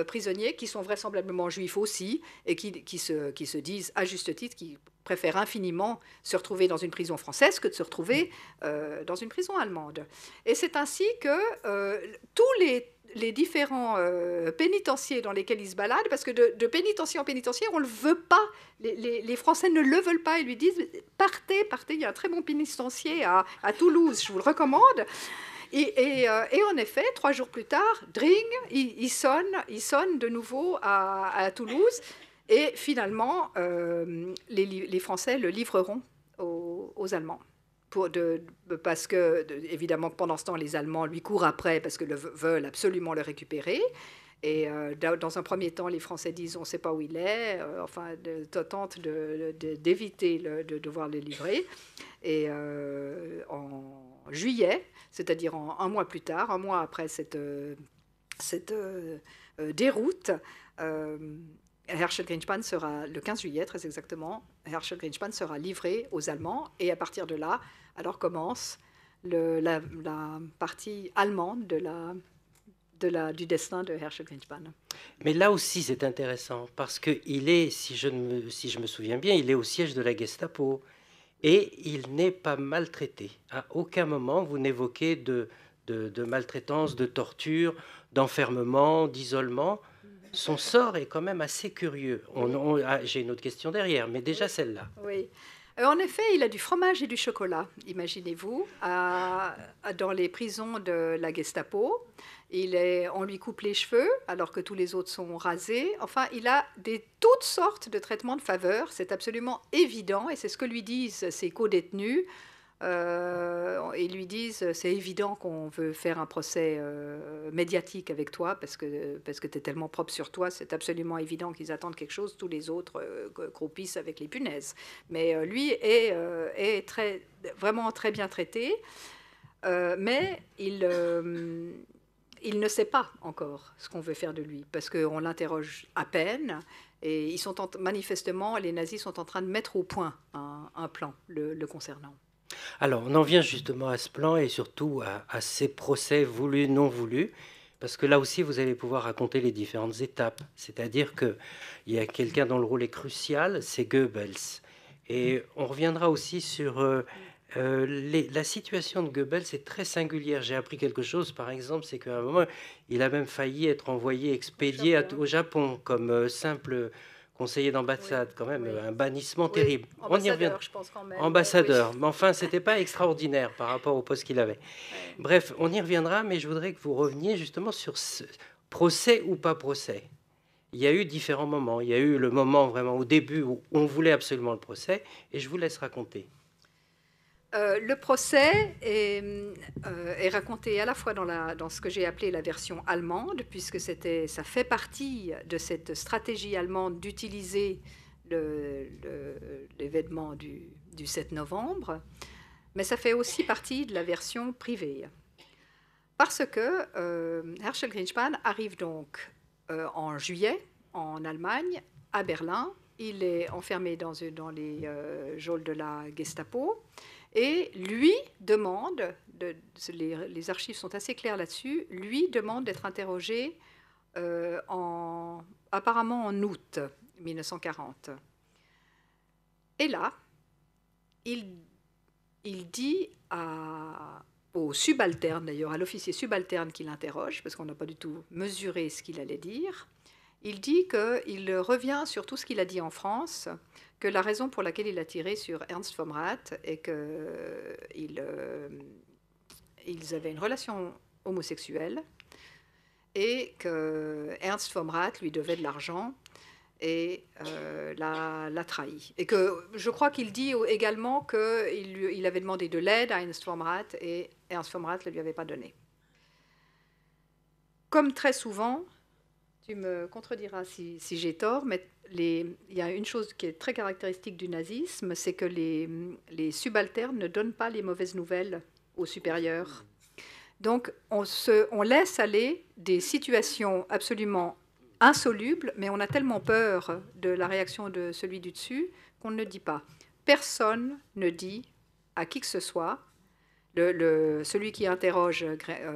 prisonniers qui sont vraisemblablement juifs aussi et qui se disent à juste titre qu'ils préfèrent infiniment se retrouver dans une prison française que de se retrouver dans une prison allemande. Et c'est ainsi que tous les différents pénitenciers dans lesquels ils se baladent, parce que de pénitencier en pénitencier, on ne le veut pas. Les Français ne le veulent pas. Ils lui disent « partez, il y a un très bon pénitencier à Toulouse, je vous le recommande ». Et en effet, 3 jours plus tard, dring, il sonne de nouveau à Toulouse. Et finalement, les Français le livreront aux Allemands. Parce que, évidemment, pendant ce temps, les Allemands lui courent après parce que veulent absolument le récupérer. Et dans un premier temps, les Français disent on ne sait pas où il est, tentent d'éviter de devoir le livrer. Et en juillet, c'est-à-dire un mois plus tard, un mois après cette déroute, Herschel Grynszpan sera, le 15 juillet très exactement, Herschel Grynszpan sera livré aux Allemands, et à partir de là, alors commence la partie allemande du destin de Herschel Grynszpan. Mais là aussi, c'est intéressant, parce qu'il est, si je me souviens bien, il est au siège de la Gestapo, et il n'est pas maltraité. À aucun moment, vous n'évoquez de maltraitance, de torture, d'enfermement, d'isolement. son sort est quand même assez curieux. J'ai une autre question derrière, mais déjà celle-là. Oui. En effet, il a du fromage et du chocolat, imaginez-vous, dans les prisons de la Gestapo. On lui coupe les cheveux alors que tous les autres sont rasés. Enfin, il a toutes sortes de traitements de faveur. C'est absolument évident et c'est ce que lui disent ses co-détenus. Ils lui disent, c'est évident qu'on veut faire un procès médiatique avec toi parce que tu es tellement propre sur toi, c'est absolument évident qu'ils attendent quelque chose, tous les autres croupissent avec les punaises. Mais lui est vraiment très bien traité, mais il ne sait pas encore ce qu'on veut faire de lui parce qu'on l'interroge à peine et manifestement, les nazis sont en train de mettre au point un plan le concernant. Alors, on en vient justement à ce plan et surtout à ces procès voulus, non voulus, parce que là aussi, vous allez pouvoir raconter les différentes étapes. C'est-à-dire qu'il y a quelqu'un dont le rôle est crucial, c'est Goebbels. Et on reviendra aussi sur la situation de Goebbels est très singulière. J'ai appris quelque chose, par exemple, c'est qu'à un moment, il a même failli être envoyé, expédié au Japon comme simple conseiller d'ambassade, quand même, un bannissement terrible. On y revient. Je pense quand même. Ambassadeur, mais enfin, c'était pas extraordinaire par rapport au poste qu'il avait. Ouais. Bref, on y reviendra, mais je voudrais que vous reveniez justement sur ce procès ou pas procès. Il y a eu différents moments. Il y a eu le moment vraiment au début où on voulait absolument le procès, et je vous laisse raconter. Le procès est raconté à la fois dans ce que j'ai appelé la version allemande, puisque ça fait partie de cette stratégie allemande d'utiliser l'événement du 7 novembre, mais ça fait aussi partie de la version privée. Parce que Herschel Grynszpan arrive donc en juillet en Allemagne, à Berlin. Il est enfermé dans les geôles de la Gestapo. Et lui demande, les archives sont assez claires là-dessus, lui demande d'être interrogé apparemment en août 1940. Et là, il dit au subalterne, d'ailleurs à l'officier subalterne qui l'interroge, parce qu'on n'a pas du tout mesuré ce qu'il allait dire, il dit qu'il revient sur tout ce qu'il a dit en France, que la raison pour laquelle il a tiré sur Ernst vom Rath est qu'ils avaient une relation homosexuelle et que Ernst vom Rath lui devait de l'argent et l'a trahi. Et que je crois qu'il dit également qu'il avait demandé de l'aide à Ernst vom Rath et Ernst vom Rath ne lui avait pas donné. Comme très souvent, tu me contrediras si j'ai tort, mais il y a une chose qui est très caractéristique du nazisme, c'est que les subalternes ne donnent pas les mauvaises nouvelles aux supérieurs. Donc on laisse aller des situations absolument insolubles, mais on a tellement peur de la réaction de celui du dessus qu'on ne le dit pas. Personne ne dit à qui que ce soit. Celui qui interroge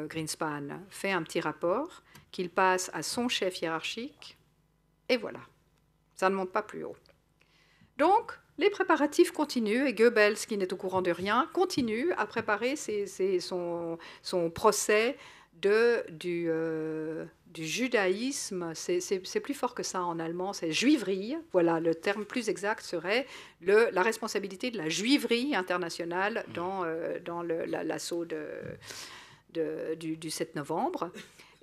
Grynszpan fait un petit rapport qu'il passe à son chef hiérarchique, et voilà. Ça ne monte pas plus haut. Donc, les préparatifs continuent, et Goebbels, qui n'est au courant de rien, continue à préparer son procès du judaïsme. C'est plus fort que ça en allemand, c'est juiverie. Voilà, le terme plus exact serait la responsabilité de la juiverie internationale dans l'assaut du 7 novembre.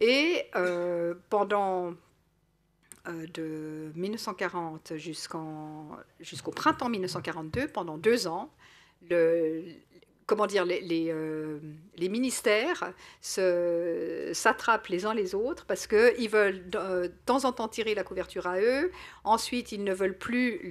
Et pendant de 1940 jusqu'au printemps 1942, pendant 2 ans, les ministères s'attrapent les uns les autres parce qu'ils veulent de temps en temps tirer la couverture à eux. Ensuite, ils ne veulent plus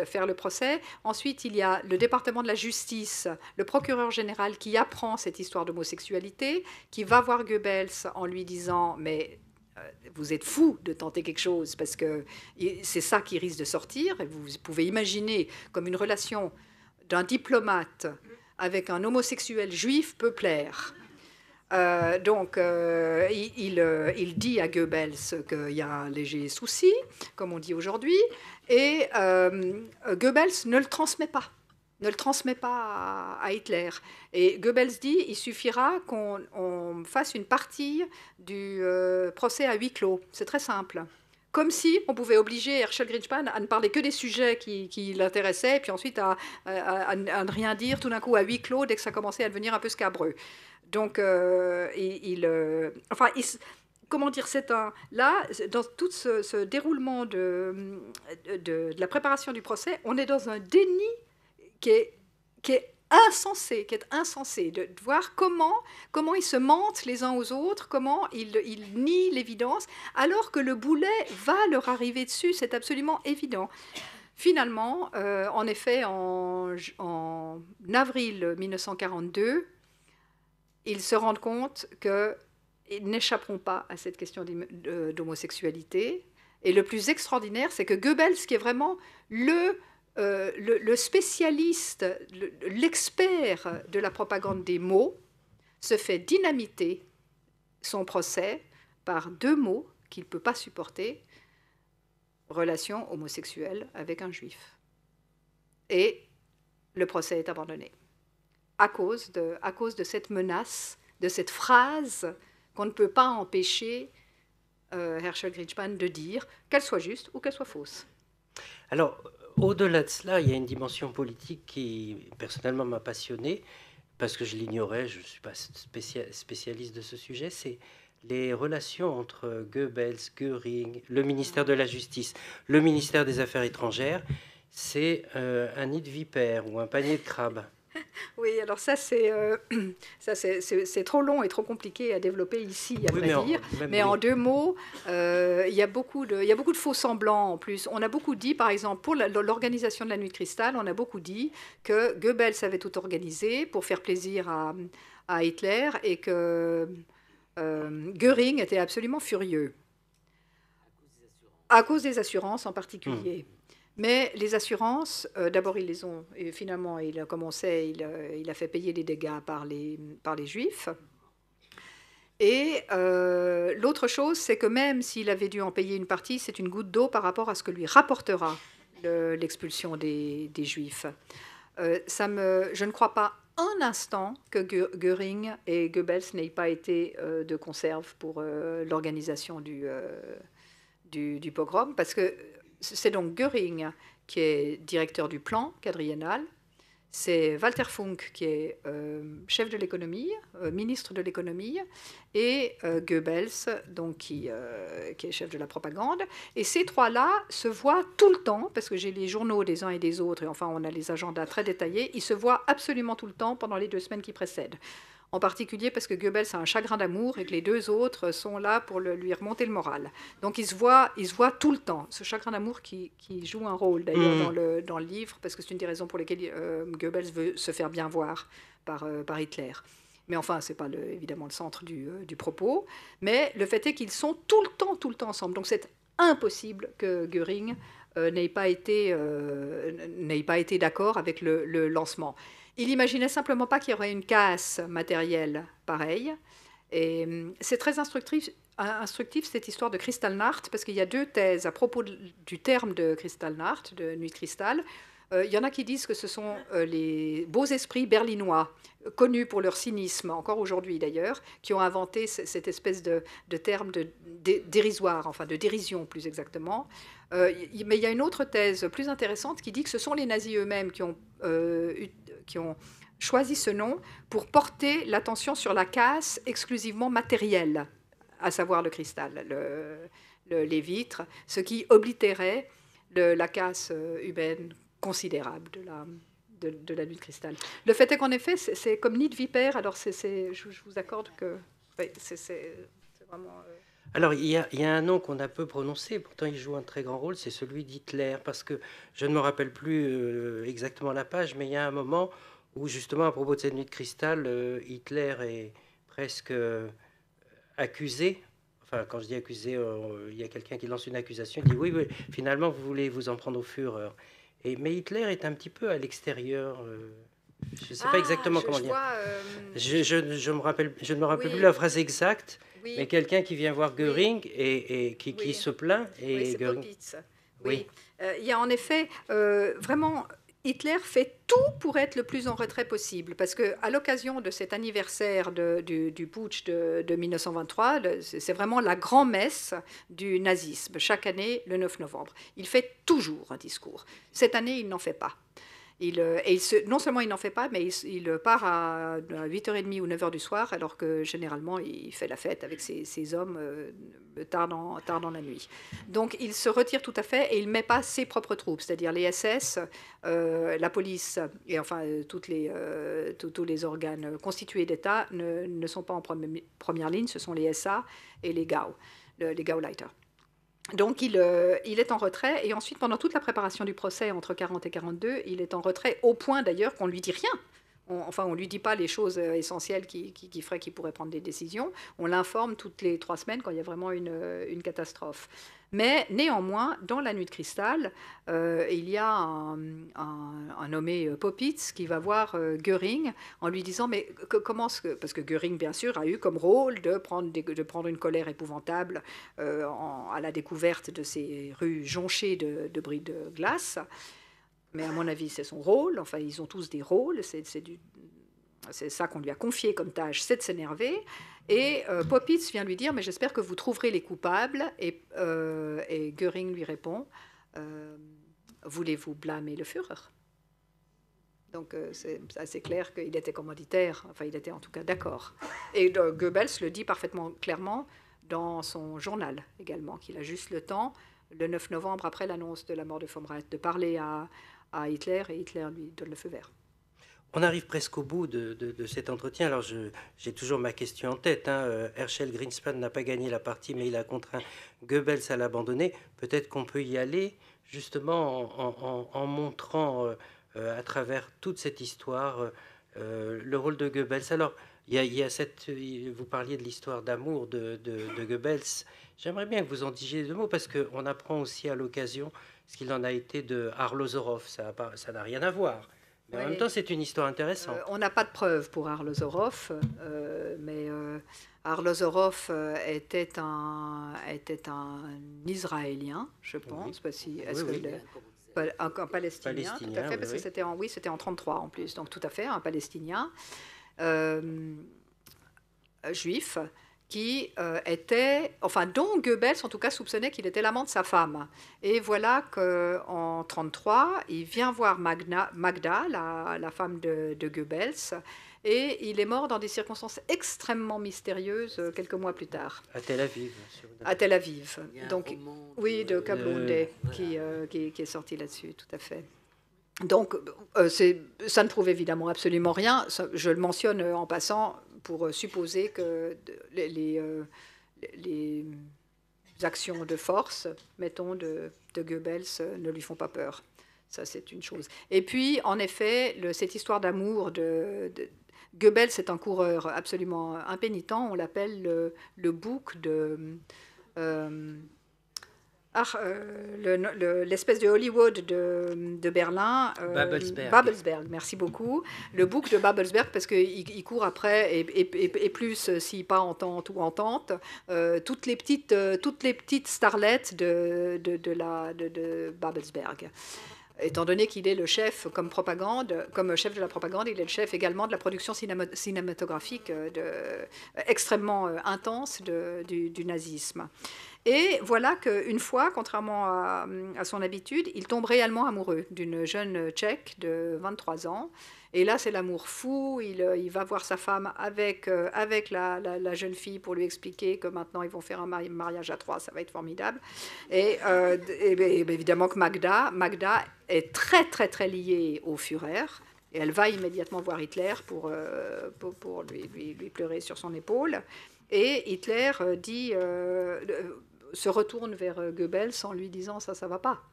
faire le procès. Ensuite, il y a le département de la justice, le procureur général qui apprend cette histoire d'homosexualité, qui va voir Goebbels en lui disant « mais vous êtes fou de tenter quelque chose parce que c'est ça qui risque de sortir. » Et vous pouvez imaginer comme une relation d'un diplomate avec un homosexuel juif peut plaire. Donc, il dit à Goebbels qu'il y a un léger souci, comme on dit aujourd'hui, et Goebbels ne le transmet pas. Ne le transmet pas à Hitler. Et Goebbels dit il suffira qu'on fasse une partie du procès à huis clos. C'est très simple. comme si on pouvait obliger Herschel Grynszpan à ne parler que des sujets qui l'intéressaient, et puis ensuite à ne rien dire tout d'un coup à huis clos dès que ça commençait à devenir un peu scabreux. Donc, comment dire, là, dans tout ce déroulement de la préparation du procès, on est dans un déni qui est insensé, de voir comment ils se mentent les uns aux autres, comment ils nient l'évidence, alors que le boulet va leur arriver dessus, c'est absolument évident. Finalement, en effet, en avril 1942, ils se rendent compte qu'ils n'échapperont pas à cette question d'homosexualité. Et le plus extraordinaire, c'est que Goebbels, qui est vraiment le spécialiste, l'expert de la propagande des mots, se fait dynamiter son procès par 2 mots qu'il ne peut pas supporter: relation homosexuelle avec un juif. Et le procès est abandonné à cause de cette menace, de cette phrase qu'on ne peut pas empêcher Herschel Grynszpan de dire, qu'elle soit juste ou qu'elle soit fausse. Alors, au-delà de cela, il y a une dimension politique qui, personnellement, m'a passionné, parce que je l'ignorais, je ne suis pas spécialiste de ce sujet, c'est les relations entre Goebbels, Göring, le ministère de la Justice, le ministère des Affaires étrangères. C'est un nid de vipère ou un panier de crabes. Oui, alors ça c'est trop long et trop compliqué à développer ici, à vrai dire. Mais en 2 mots, il y a beaucoup de faux semblants en plus. On a beaucoup dit, par exemple, pour l'organisation de la Nuit de Cristal, on a beaucoup dit que Goebbels avait tout organisé pour faire plaisir à Hitler et que Göring était absolument furieux. À cause des assurances en particulier. Mais les assurances, d'abord ils les ont, et finalement, comme on sait, il a fait payer les dégâts par les Juifs. Et l'autre chose, c'est que même s'il avait dû en payer une partie, c'est une goutte d'eau par rapport à ce que lui rapportera l'expulsion des Juifs. Je ne crois pas un instant que Göring et Goebbels n'aient pas été de conserve pour l'organisation du pogrom, parce que c'est donc Göring qui est directeur du plan quadriennal, c'est Walter Funk qui est chef de l'économie, ministre de l'économie, et Goebbels donc, qui est chef de la propagande. Et ces 3-là se voient tout le temps, parce que j'ai les journaux des uns et des autres, et enfin on a les agendas très détaillés, ils se voient absolument tout le temps pendant les 2 semaines qui précèdent. En particulier parce que Goebbels a un chagrin d'amour et que les 2 autres sont là pour lui remonter le moral. Donc ils se voient tout le temps. Ce chagrin d'amour qui joue un rôle d'ailleurs dans le livre, parce que c'est une des raisons pour lesquelles Goebbels veut se faire bien voir par Hitler. Mais enfin, ce n'est pas évidemment le centre du propos. Mais le fait est qu'ils sont tout le temps ensemble. Donc c'est impossible que Göring n'ait pas été d'accord avec le lancement. Il n'imaginait simplement pas qu'il y aurait une casse matérielle pareille. Et c'est très instructif cette histoire de Kristallnacht, parce qu'il y a 2 thèses à propos du terme de Kristallnacht, de Nuit de Cristal. Il y en a qui disent que ce sont les beaux esprits berlinois, connus pour leur cynisme, encore aujourd'hui d'ailleurs, qui ont inventé cette espèce de terme dérisoire, enfin de dérision plus exactement. Mais il y a une autre thèse plus intéressante qui dit que ce sont les nazis eux-mêmes qui ont choisi ce nom pour porter l'attention sur la casse exclusivement matérielle, à savoir le cristal, les vitres, ce qui oblitérait la casse humaine considérable de la nuit de cristal. Le fait est qu'en effet, c'est comme nid de vipère, alors je vous accorde que c'est vraiment... Alors, il y a un nom qu'on a peu prononcé, pourtant il joue un très grand rôle, c'est celui d'Hitler, parce que je ne me rappelle plus exactement la page, mais il y a un moment où, justement, à propos de cette nuit de cristal, Hitler est presque accusé. Enfin, quand je dis accusé, il y a quelqu'un qui lance une accusation, il dit oui, finalement, vous voulez vous en prendre au Führer. Mais Hitler est un petit peu à l'extérieur. Je ne sais pas exactement comment dire. Je ne me rappelle plus la phrase exacte. Oui. Mais quelqu'un qui vient voir Göring et qui se plaint. Et oui, c'est Göring... Popitz. Oui. Il y a en effet vraiment... Hitler fait tout pour être le plus en retrait possible, parce qu'à l'occasion de cet anniversaire du putsch de 1923, c'est vraiment la grand-messe du nazisme, chaque année le 9 novembre. Il fait toujours un discours. Cette année, il n'en fait pas. Non seulement il n'en fait pas, mais il part à 8h30 ou 9h du soir, alors que généralement il fait la fête avec ses hommes tard dans la nuit. Donc il se retire tout à fait et il ne met pas ses propres troupes, c'est-à-dire les SS, la police et enfin tous les organes constitués d'État ne sont pas en première ligne, ce sont les SA et les Gauleiter. Donc il est en retrait, et ensuite pendant toute la préparation du procès entre 40 et 42, il est en retrait au point d'ailleurs qu'on ne lui dit rien. On ne lui dit pas les choses essentielles qui feraient qu'il pourrait prendre des décisions. On l'informe toutes les 3 semaines quand il y a vraiment une catastrophe. Mais néanmoins, dans la nuit de cristal, il y a un nommé Popitz qui va voir Göring en lui disant mais comment parce que Göring bien sûr a eu comme rôle de prendre une colère épouvantable à la découverte de ces rues jonchées de bris de glace. Mais à mon avis, c'est son rôle. Enfin, ils ont tous des rôles. C'est ça qu'on lui a confié comme tâche, c'est de s'énerver. Et Popitz vient lui dire, mais j'espère que vous trouverez les coupables. Et Göring lui répond, voulez-vous blâmer le Führer? Donc c'est assez clair qu'il était commanditaire. Enfin, il était en tout cas d'accord. Et Goebbels le dit parfaitement clairement dans son journal également, qu'il a juste le temps, le 9 novembre, après l'annonce de la mort de von Rett, de parler à Hitler, et Hitler lui donne le feu vert. On arrive presque au bout de cet entretien. Alors, j'ai toujours ma question en tête. Herschel Greenspan n'a pas gagné la partie, mais il a contraint Goebbels à l'abandonner. Peut-être qu'on peut y aller, justement, en montrant à travers toute cette histoire le rôle de Goebbels. Alors, il y a vous parliez de l'histoire d'amour de Goebbels. J'aimerais bien que vous en disiez 2 mots, parce qu'on apprend aussi à l'occasion ce qu'il en a été de Arlosoroff. Ça n'a rien à voir. Mais en même temps, c'est une histoire intéressante. On n'a pas de preuves pour Arlosoroff, mais Arlosoroff était un Israélien, je pense. Oui. Un Palestinien, tout à fait, parce que c'était en 1933 en plus, donc tout à fait, un Palestinien juif, qui dont Goebbels en tout cas soupçonnait qu'il était l'amant de sa femme. Et voilà qu'en 1933, il vient voir Magda, la femme de Goebbels, et il est mort dans des circonstances extrêmement mystérieuses quelques mois plus tard. À Tel Aviv. À Tel Aviv. Donc, oui, de Kablunde, qui est sorti là-dessus, tout à fait. Donc, ça ne prouve évidemment absolument rien. Je le mentionne en passant pour supposer que les actions de force, mettons, de Goebbels ne lui font pas peur. Ça, c'est une chose. Et puis, en effet, cette histoire d'amour Goebbels est un coureur absolument impénitent. On l'appelle le bouc de... l'espèce de Hollywood de Berlin. Babelsberg. Merci beaucoup. Le bouc de Babelsberg, parce qu'il court après, et plus s'il part en tente ou en tente, toutes les petites starlettes de Babelsberg. Étant donné qu'il est le chef comme chef de la propagande, il est le chef également de la production cinématographique extrêmement intense du nazisme. Et voilà qu'une fois, contrairement à son habitude, il tombe réellement amoureux d'une jeune Tchèque de 23 ans. Et là, c'est l'amour fou. Il va voir sa femme avec la jeune fille pour lui expliquer que maintenant, ils vont faire un mariage à 3, ça va être formidable. Et évidemment que Magda est très, très, très liée au Führer. Et elle va immédiatement voir Hitler pour lui pleurer sur son épaule. Et Hitler se retourne vers Goebbels en lui disant « ça va pas ».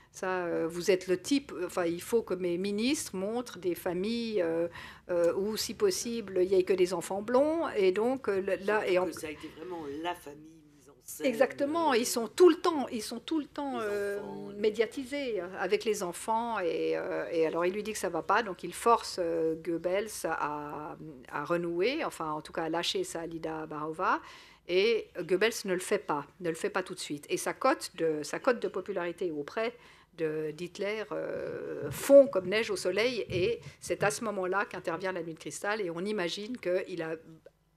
Ça, vous êtes le type, enfin, il faut que mes ministres montrent des familles où, si possible, il n'y ait que des enfants blonds. Et donc, là... Ça a été vraiment la famille mise en scène. Exactement, ils sont tout le temps médiatisés avec les enfants. Et alors, il lui dit que ça ne va pas, donc il force Goebbels à renouer, enfin, en tout cas, à lâcher sa Lida Barova. Et Goebbels ne le fait pas tout de suite. Et sa cote de popularité auprès d'Hitler fond comme neige au soleil, et c'est à ce moment-là qu'intervient la nuit de cristal, et on imagine qu'il a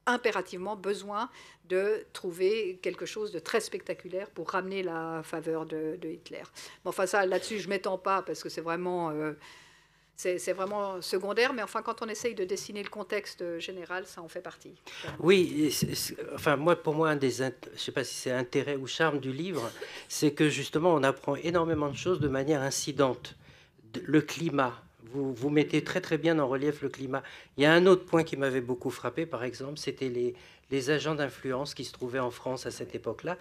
impérativement besoin de trouver quelque chose de très spectaculaire pour ramener la faveur de Hitler. Mais enfin, ça, là-dessus, je ne m'étends pas, parce que c'est vraiment secondaire, mais enfin, quand on essaye de dessiner le contexte général, ça en fait partie. Oui, enfin, pour moi, je ne sais pas si c'est intérêt ou charme du livre, c'est que justement, on apprend énormément de choses de manière incidente. Le climat, vous mettez très très bien en relief le climat. Il y a un autre point qui m'avait beaucoup frappé, par exemple, c'était les agents d'influence qui se trouvaient en France à cette époque-là,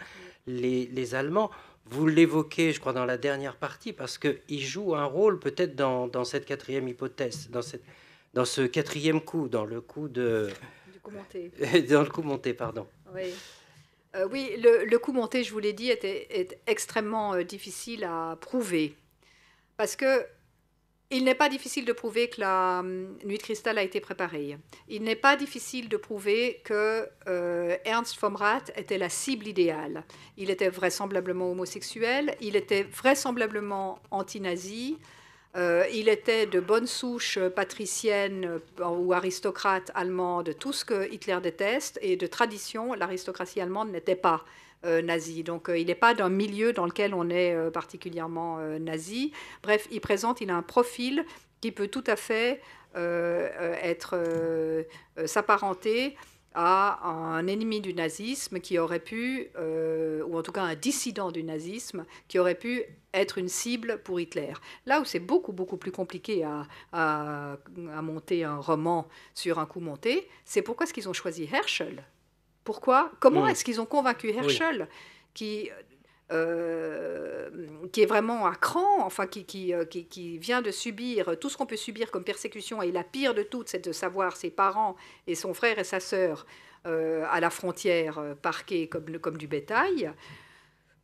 les Allemands. Vous l'évoquez, je crois, dans la dernière partie, parce qu'ils jouent un rôle peut-être dans cette quatrième hypothèse, dans ce quatrième coup, dans le coup de... Du coup monté. Dans le coup monté, pardon. Oui, oui, le coup monté, je vous l'ai dit, est extrêmement difficile à prouver. Parce que il n'est pas difficile de prouver que la nuit de cristal a été préparée. Il n'est pas difficile de prouver que Ernst vom Rath était la cible idéale. Il était vraisemblablement homosexuel, il était vraisemblablement anti-nazi, il était de bonne souche patricienne ou aristocrate allemande, tout ce que Hitler déteste, et de tradition, l'aristocratie allemande n'était pas nazi. Donc il n'est pas d'un milieu dans lequel on est particulièrement nazi. Bref, il a un profil qui peut tout à fait s'apparenter à un ennemi du nazisme qui aurait pu, ou en tout cas un dissident du nazisme, qui aurait pu être une cible pour Hitler. Là où c'est beaucoup, beaucoup plus compliqué à monter un roman sur un coup monté, c'est pourquoi est-ce qu'ils ont choisi Herschel. Pourquoi ? Comment est-ce qu'ils ont convaincu Herschel, qui est vraiment à cran, enfin qui vient de subir tout ce qu'on peut subir comme persécution, et la pire de toutes, c'est de savoir ses parents et son frère et sa sœur à la frontière parqués comme du bétail.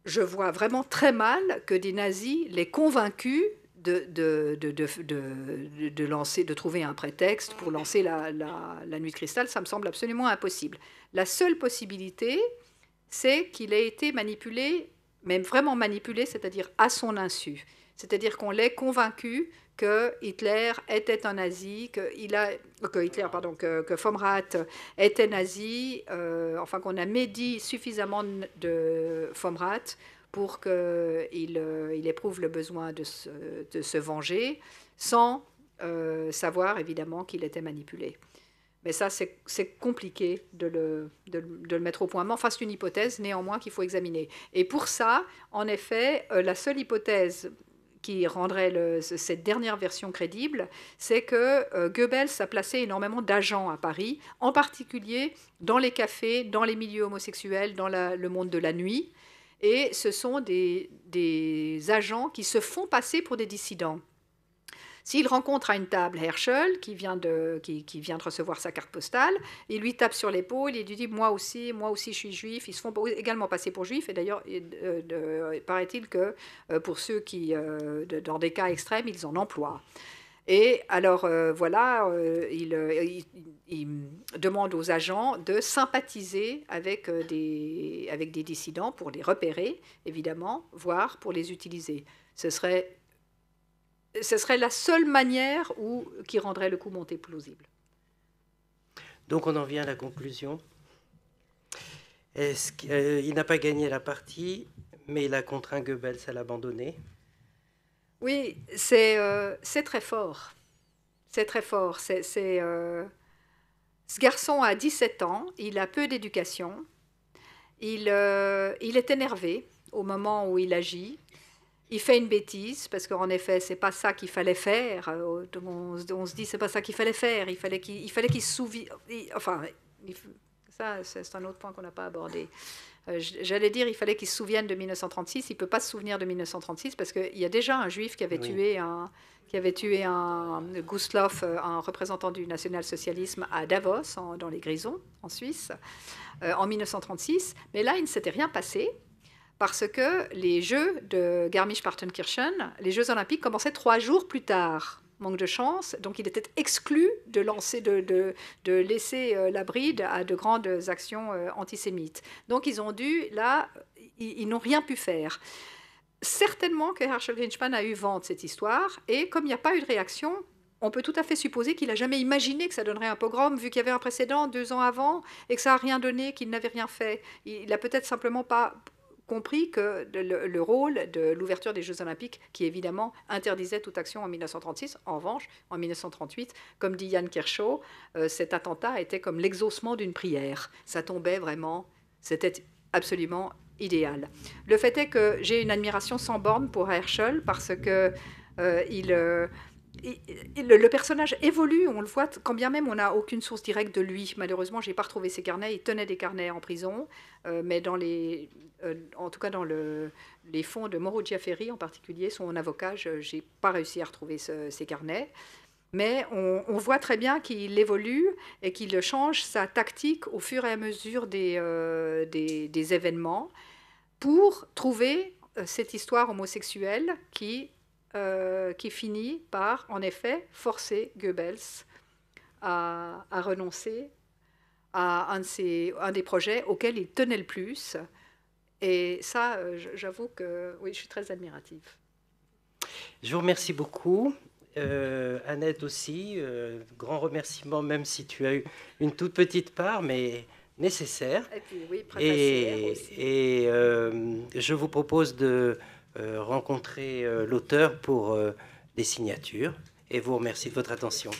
Je vois vraiment très mal que des nazis l'aient convaincu de trouver un prétexte pour lancer la nuit de cristal. Ça me semble absolument impossible. La seule possibilité, c'est qu'il ait été manipulé, même vraiment manipulé, c'est-à-dire à son insu. C'est-à-dire qu'on l'ait convaincu que Hitler était un nazi, que vom Rath était nazi, enfin qu'on a médit suffisamment de vom Rath pour qu'il éprouve le besoin de se venger, sans savoir évidemment qu'il était manipulé. Mais ça, c'est compliqué de le mettre au point. Mais enfin, c'est une hypothèse, néanmoins, qu'il faut examiner. Et pour ça, en effet, la seule hypothèse qui rendrait cette dernière version crédible, c'est que Goebbels a placé énormément d'agents à Paris, en particulier dans les cafés, dans les milieux homosexuels, dans le monde de la nuit. Et ce sont des agents qui se font passer pour des dissidents. S'il rencontre à une table Herschel, qui vient de recevoir sa carte postale, il lui tape sur l'épaule, il lui dit « moi aussi, je suis juif ». Ils se font également passer pour juifs, et d'ailleurs, paraît-il que pour ceux qui, dans des cas extrêmes, ils en emploient. Et alors, il demande aux agents de sympathiser avec des dissidents pour les repérer, évidemment, voire pour les utiliser. Ce serait la seule manière qui rendrait le coup monté plausible. Donc on en vient à la conclusion. Il n'a pas gagné la partie, mais il a contraint Goebbels à l'abandonner. Oui, c'est très fort. C'est très fort. Ce garçon a 17 ans, il a peu d'éducation, il est énervé au moment où il agit. Il fait une bêtise, parce qu'en effet, c'est pas ça qu'il fallait faire. On se dit, c'est pas ça qu'il fallait faire. Il fallait qu'il se souvienne. Enfin, ça, c'est un autre point qu'on n'a pas abordé. J'allais dire, il fallait qu'il se souvienne de 1936. Il ne peut pas se souvenir de 1936, parce qu'il y a déjà un juif qui avait tué un Gustloff, un représentant du national-socialisme à Davos, dans les Grisons, en Suisse, en 1936. Mais là, il ne s'était rien passé, parce que les Jeux de Garmisch-Partenkirchen, les Jeux olympiques, commençaient 3 jours plus tard. Manque de chance, donc il était exclu de laisser la bride à de grandes actions antisémites. Donc ils n'ont rien pu faire. certainement que Herschel Grinchpan a eu vent de cette histoire, et comme il n'y a pas eu de réaction, on peut tout à fait supposer qu'il n'a jamais imaginé que ça donnerait un pogrom, vu qu'il y avait un précédent 2 ans avant, et que ça n'a rien donné, qu'il n'avait rien fait. Il n'a peut-être simplement pas compris que le rôle de l'ouverture des Jeux Olympiques, qui évidemment interdisait toute action en 1936, en revanche, en 1938, comme dit Yann Kershaw, cet attentat était comme l'exaucement d'une prière. Ça tombait vraiment, c'était absolument idéal. Le fait est que j'ai une admiration sans borne pour Herschel, parce que le personnage évolue, on le voit, quand bien même on n'a aucune source directe de lui. Malheureusement, je n'ai pas retrouvé ses carnets. Il tenait des carnets en prison, mais en tout cas dans les fonds de Mauro Giaferi en particulier, son avocat, je n'ai pas réussi à retrouver ces carnets. Mais on voit très bien qu'il évolue et qu'il change sa tactique au fur et à mesure des événements pour trouver cette histoire homosexuelle qui finit par, en effet, forcer Goebbels à renoncer à un des projets auxquels il tenait le plus. Et ça, j'avoue que oui, je suis très admirative. Je vous remercie beaucoup. Annette aussi, grand remerciement, même si tu as eu une toute petite part, mais nécessaire. Et puis, oui, préfacière aussi. Et je vous propose de rencontrer l'auteur pour des signatures, et vous remercie de votre attention.